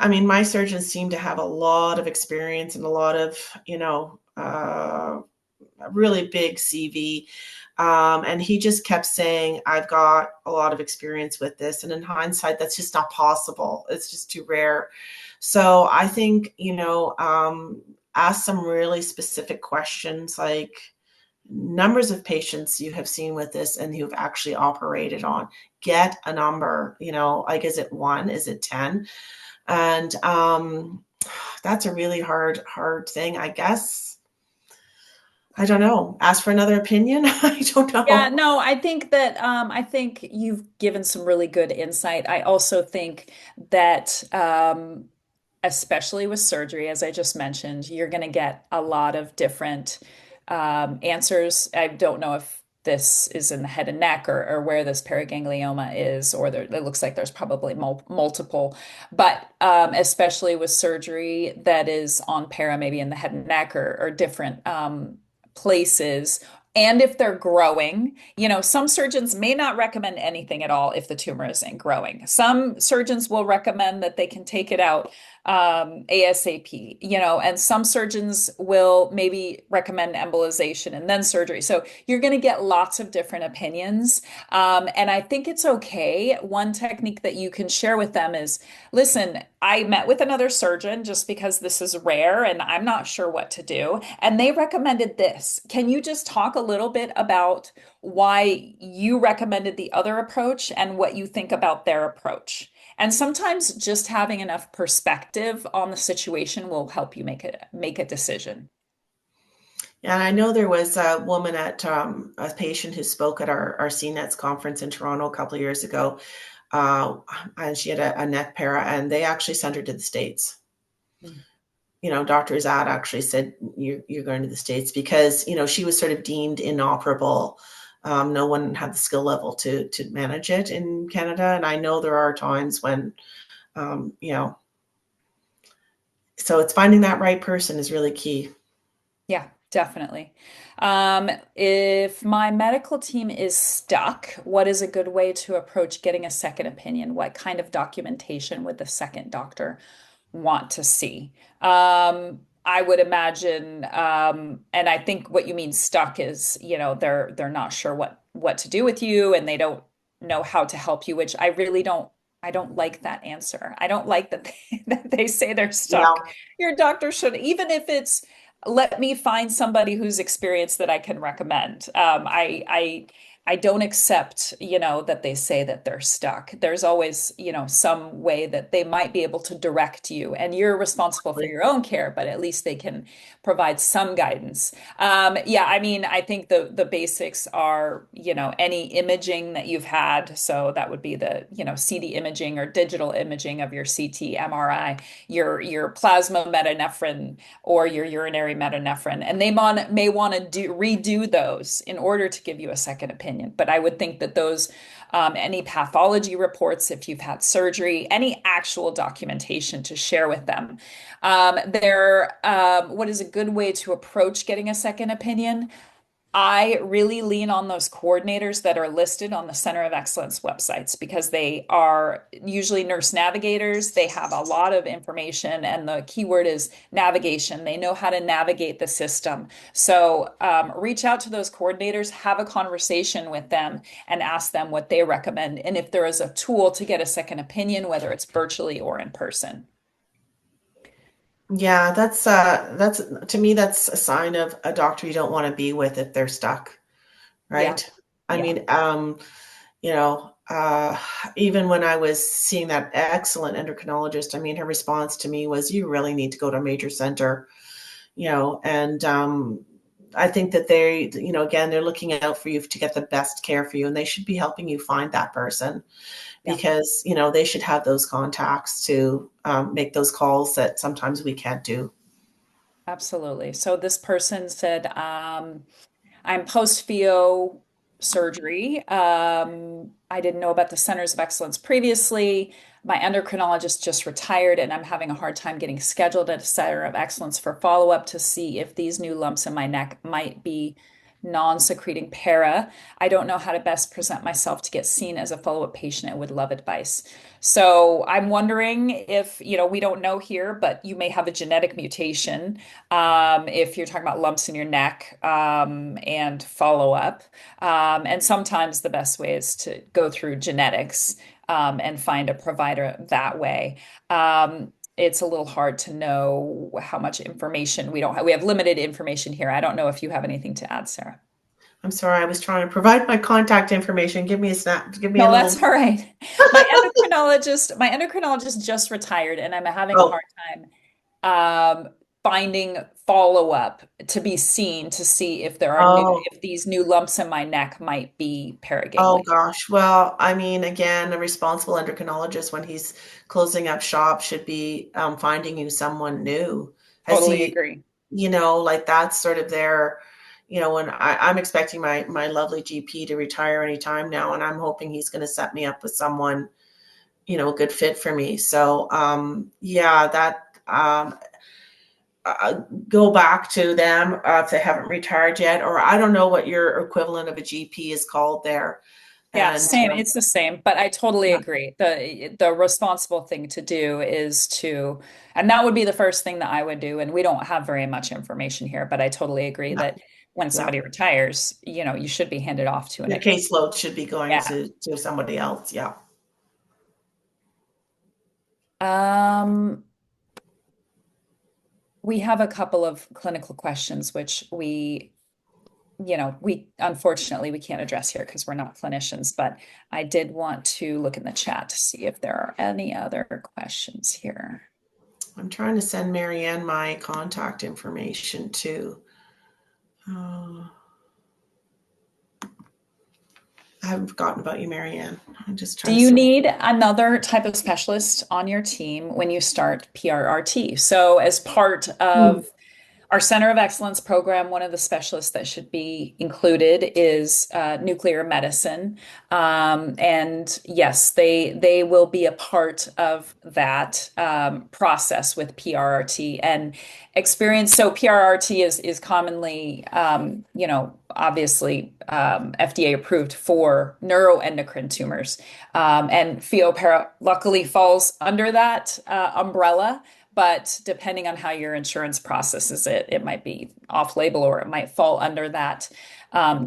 B: mean, my surgeons seem to have a lot of experience and a lot of, a really big CV. And he just kept saying, I've got a lot of experience with this. And in hindsight, that's just not possible. It's just too rare. So I think, ask some really specific questions like numbers of patients you have seen with this and you've actually operated on. Get a number, like, is it one? Is it 10? And that's a really hard thing, I guess. I don't know. Ask for another opinion. I don't
A: Yeah,
B: know.
A: no, I think you've given some really good insight. I also think that especially with surgery, as I just mentioned, you're going to get a lot of different answers. I don't know if this is in the head and neck or where this paraganglioma is, or it looks like there's probably multiple. But especially with surgery that is on para, maybe in the head and neck or different places. And if they're growing, some surgeons may not recommend anything at all if the tumor isn't growing. Some surgeons will recommend that they can take it out ASAP, and some surgeons will maybe recommend embolization and then surgery. So you're going to get lots of different opinions. And I think it's okay. One technique that you can share with them is, listen, I met with another surgeon just because this is rare and I'm not sure what to do. And they recommended this. Can you just talk a little bit about why you recommended the other approach and what you think about their approach? And sometimes just having enough perspective on the situation will help you make a decision.
B: And I know there was a woman a patient who spoke at our CNETS conference in Toronto a couple of years ago, uh, and she had a neck para, and they actually sent her to the States. Dr. Zad actually said, you're going to the States because, she was sort of deemed inoperable. No one had the skill level to manage it in Canada. And I know there are times when, um, you know, so it's finding that right person is really key.
A: Yeah, definitely. If my medical team is stuck, what is a good way to approach getting a second opinion? What kind of documentation would the second doctor want to see? I would imagine, and I think what you mean stuck is, they're not sure what to do with you and they don't know how to help you, which I don't like that answer. I don't like that that they say they're stuck.
B: Yeah.
A: Your doctor should, even if it's let me find somebody who's experienced that I can recommend. I I don't accept, that they say that they're stuck. There's always, some way that they might be able to direct you, and you're responsible for your own care, but at least they can provide some guidance. Yeah, I mean, I think the basics are, any imaging that you've had. So that would be the, CD imaging or digital imaging of your CT, MRI, your plasma metanephrine or your urinary metanephrine, and they may want to redo those in order to give you a second opinion. But I would think that those, any pathology reports, if you've had surgery, any actual documentation to share with them. What is a good way to approach getting a second opinion? I really lean on those coordinators that are listed on the Center of Excellence websites because they are usually nurse navigators. They have a lot of information, and the keyword is navigation. They know how to navigate the system. So reach out to those coordinators, have a conversation with them, and ask them what they recommend. And if there is a tool to get a second opinion, whether it's virtually or in person.
B: Yeah, that's to me that's a sign of a doctor you don't want to be with if they're stuck,
A: Yeah.
B: right? I
A: Yeah.
B: mean, you know, even when I was seeing that excellent endocrinologist, I mean, her response to me was, "You really need to go to a major center," and I think that again, they're looking out for you to get the best care for you, and they should be helping you find that person
A: Yeah.
B: because they should have those contacts to make those calls that sometimes we can't do.
A: Absolutely. So this person said, I'm post Pheo surgery. I didn't know about the Centers of Excellence previously. My endocrinologist just retired, and I'm having a hard time getting scheduled at a Center of Excellence for follow-up to see if these new lumps in my neck might be non-secreting para. I don't know how to best present myself to get seen as a follow-up patient and would love advice. So I'm wondering if, we don't know here, but you may have a genetic mutation if you're talking about lumps in your neck and follow up. And sometimes the best way is to go through genetics and find a provider that way. It's a little hard to know how much information we don't have. We have limited information here. I don't know if you have anything to add, Sarah.
B: I'm sorry, I was trying to provide my contact information. Give me a snap. Give me a
A: No,
B: little.
A: that's all right. My endocrinologist just retired, and I'm having a
B: Oh,
A: hard time finding follow-up to be seen to see if
B: oh,
A: if these new lumps in my neck might be
B: oh
A: paraganglioma.
B: gosh. Well, I mean, again, a responsible endocrinologist when he's closing up shop should be finding you someone new. Has
A: Totally
B: he,
A: agree.
B: like that's sort of their, when I'm expecting my lovely GP to retire anytime now, and I'm hoping he's going to set me up with someone, a good fit for me. So, yeah, that go back to them if they haven't retired yet, or I don't know what your equivalent of a GP is called there.
A: Yeah,
B: And
A: same. It's the same, but I totally
B: yeah,
A: agree. The responsible thing to do is to, and that would be the first thing that I would do. And we don't have very much information here, but I totally agree
B: yeah,
A: that when
B: yeah.
A: somebody retires, you should be handed off to
B: The
A: an.
B: caseload should be going
A: Yeah.
B: to somebody else. Yeah.
A: Um, we have a couple of clinical questions which we unfortunately we can't address here because we're not clinicians, but I did want to look in the chat to see if there are any other questions here.
B: I'm trying to send Marianne my contact information too. Uh, I haven't forgotten about you, Marianne. I'm just
A: Do
B: trying to
A: you
B: see.
A: need another type of specialist on your team when you start PRRT? So, as part
B: Hmm.
A: of our Center of Excellence program, one of the specialists that should be included is nuclear medicine. And yes, they will be a part of that process with PRRT and experience. So PRRT is commonly, obviously FDA approved for neuroendocrine tumors. And Pheo luckily falls under that umbrella. But depending on how your insurance processes it, it might be off label or it might fall under that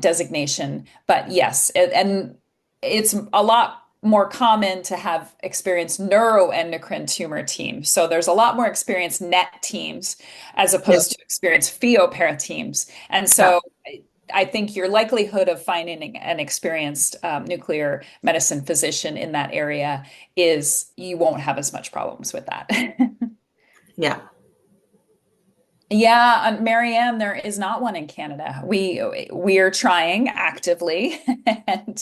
A: designation. But yes, and it's a lot more common to have experienced neuroendocrine tumor teams. So there's a lot more experienced NET teams as
B: Yeah,
A: opposed to experienced Pheo teams. And
B: yeah.
A: so I think your likelihood of finding an experienced nuclear medicine physician in that area is you won't have as much problems with that.
B: Yeah.
A: Yeah, Marianne, there is not one in Canada. We are trying actively and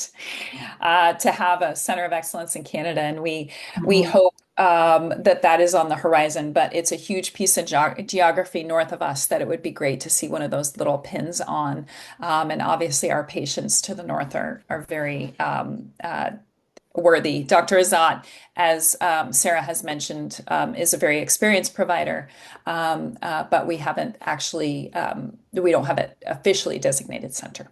A: to have a center of excellence in Canada, and we
B: Mhm.
A: hope that that is on the horizon. But it's a huge piece of geography north of us that it would be great to see one of those little pins on. And obviously, our patients to the north are very worthy. Dr. Azat, as Sara has mentioned, is a very experienced provider, but we haven't actually, we don't have an officially designated center.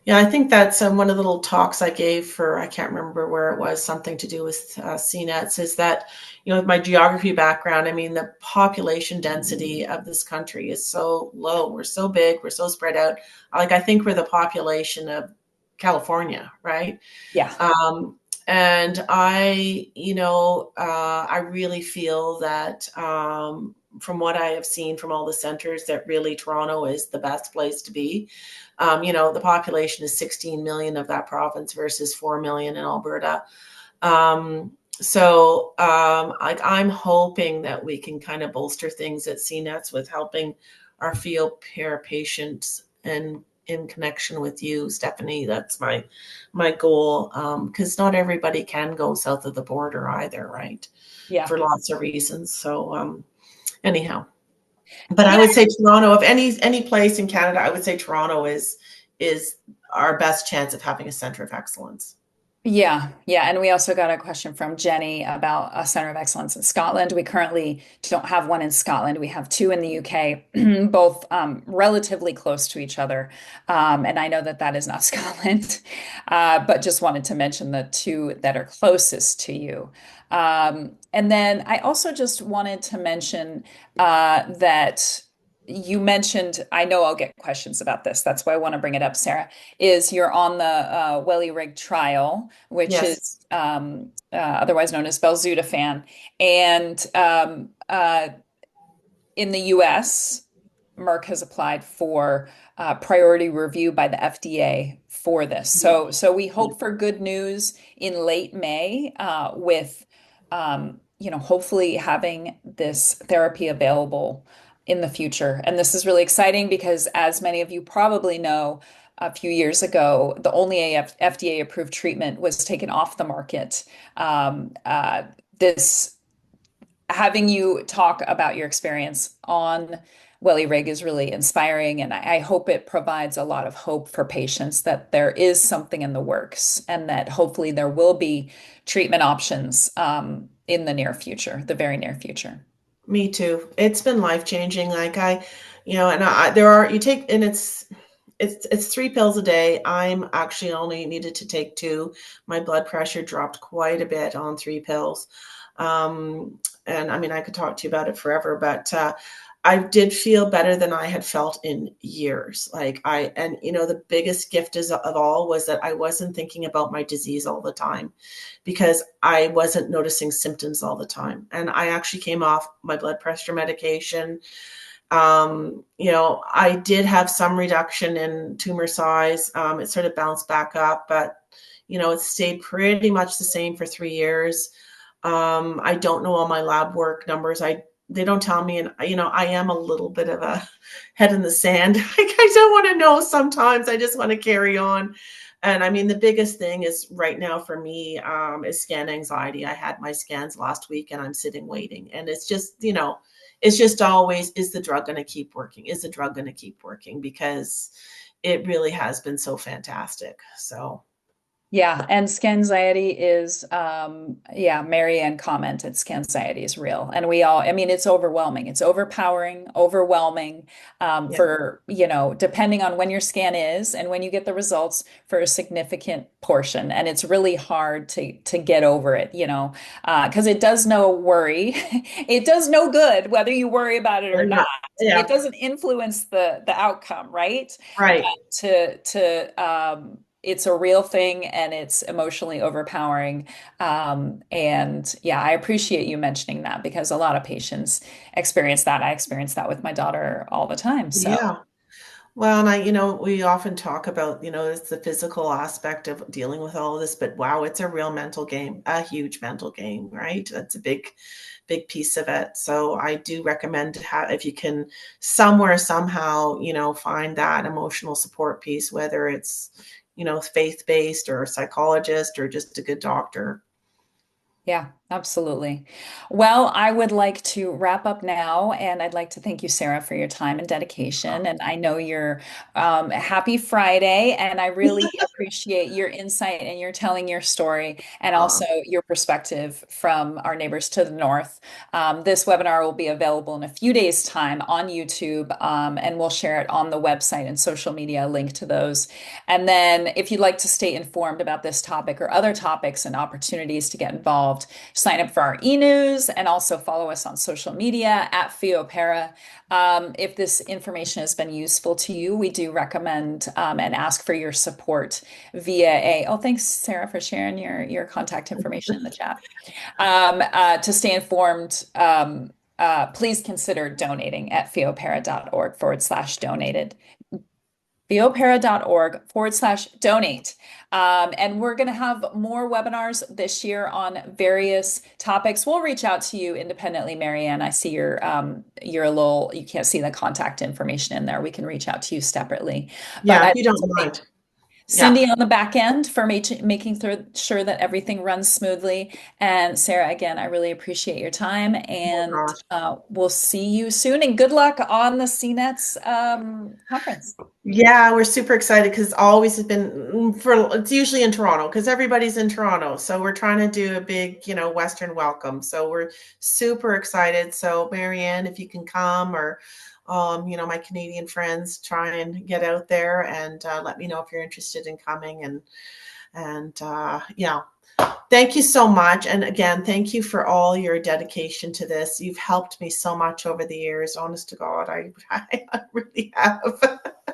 B: Yeah, I think that's one of the little talks I gave for, I can't remember where it was, something to do with CNETs, is that, with my geography background, I mean, the population density of this country is so low. We're so big, we're so spread out. Like, I think we're the population of California, right?
A: Yeah,
B: Um, and I really feel that from what I have seen from all the centers, that really Toronto is the best place to be. The population is 16 million of that province versus 4 million in Alberta. I'm hoping that we can kind of bolster things at CNETs with helping our field pair patients and in connection with you, Stephanie. That's my goal, because not everybody can go south of the border either, right?
A: yeah.
B: For lots of reasons. So anyhow, but I
A: Yeah,
B: would say Toronto, of any place in Canada, I would say Toronto is our best chance of having a center of excellence.
A: yeah, yeah. And we also got a question from Jenny about a center of excellence in Scotland. We currently don't have one in Scotland. We have two in the UK, both relatively close to each other. And I know that that is not Scotland, but just wanted to mention the two that are closest to you. And then I also just wanted to mention that you mentioned, I know I'll get questions about this. That's why I want to bring it up, Sara, is you're on the WELIREG trial, which
B: Yes.
A: is otherwise known as belzutifan. And in the US, Merck has applied for priority review by the FDA for this. So we hope for good news in late May with hopefully having this therapy available in the future. And this is really exciting because, as many of you probably know, a few years ago, the only FDA approved treatment was taken off the market. This having you talk about your experience on WELIREG is really inspiring, and I hope it provides a lot of hope for patients that there is something in the works and that hopefully there will be treatment options in the near future, the very near future.
B: Me too. It's been life changing. Like and there are you take and it's 3 pills a day. I'm actually only needed to take two. My blood pressure dropped quite a bit on 3 pills. And I mean, I could talk to you about it forever, but I did feel better than I had felt in years. The biggest gift of all was that I wasn't thinking about my disease all the time because I wasn't noticing symptoms all the time. And I actually came off my blood pressure medication. I did have some reduction in tumor size. It sort of bounced back up, but it stayed pretty much the same for 3 years. I don't know all my lab work numbers. They don't tell me, and I am a little bit of a head in the sand. Like, I don't want to know sometimes. I just want to carry on. And I mean, the biggest thing is right now for me is scan anxiety. I had my scans last week, and I'm sitting waiting, and it's just always, is the drug going to keep working? Is the drug going to keep working? Because it really has been so fantastic. So.
A: Yeah, and scanxiety is, yeah, Mary Ann commented scanxiety is real. And we all, I mean, it's overwhelming. It's overwhelming
B: Yeah.
A: for, depending on when your scan is and when you get the results for a significant portion. And it's really hard to get over it, because it does no worry. It does no good whether you worry about it or
B: Or
A: not.
B: not. Yeah.
A: It doesn't influence the outcome, right?
B: Right.
A: It's a real thing and it's emotionally overpowering. And yeah, I appreciate you mentioning that because a lot of patients experience that. I experience that with my daughter all the time. So
B: Yeah. Well, and we often talk about, it's the physical aspect of dealing with all of this, but wow, it's a real mental game, a huge mental game, right? That's a big, big piece of it. So I do recommend to have, if you can somewhere, somehow, find that emotional support piece, whether it's, faith-based or a psychologist or just a good doctor.
A: Yeah, absolutely. Well, I would like to wrap up now, and I'd like to thank you, Sarah, for your time and dedication. And I know you're happy Friday, and I really appreciate your insight and your telling your story and
B: Uh,
A: also your perspective from our neighbors to the north. This webinar will be available in a few days' time on YouTube, and we'll share it on the website and social media, a link to those. And then if you'd like to stay informed about this topic or other topics and opportunities to get involved, sign up for our e-news and also follow us on social media at Pheo. If this information has been useful to you, we do recommend and ask for your support via thanks, Sarah, for sharing your contact information in the chat. To stay informed, please consider donating at pheopera.org/donated. pheopera.org/donate. And we're going to have more webinars this year on various topics. We'll reach out to you independently, Marianne. I see you're a little, you can't see the contact information in there. We can reach out to you separately. But
B: yeah, if
A: I'd
B: you
A: like
B: don't
A: to thank
B: mind. Yeah.
A: Cindy on the back end for making sure that everything runs smoothly. And Sarah, again, I really appreciate your time,
B: Oh
A: and
B: gosh.
A: we'll see you soon. And good luck on the CNET's conference.
B: Yeah, we're super excited because always has been it's usually in Toronto because everybody's in Toronto. So we're trying to do a big, Western welcome. So we're super excited. So Marianne, if you can come or my Canadian friends, try and get out there and let me know if you're interested in coming and yeah. Thank you so much. And again, thank you for all your dedication to this. You've helped me so much over the years. Honest to God, I really have.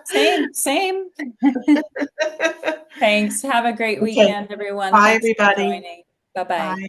A: Same, same. Thanks. Have a great
B: Okay.
A: weekend, everyone.
B: Bye,
A: Thanks for
B: everybody.
A: joining. Bye bye.
B: Bye.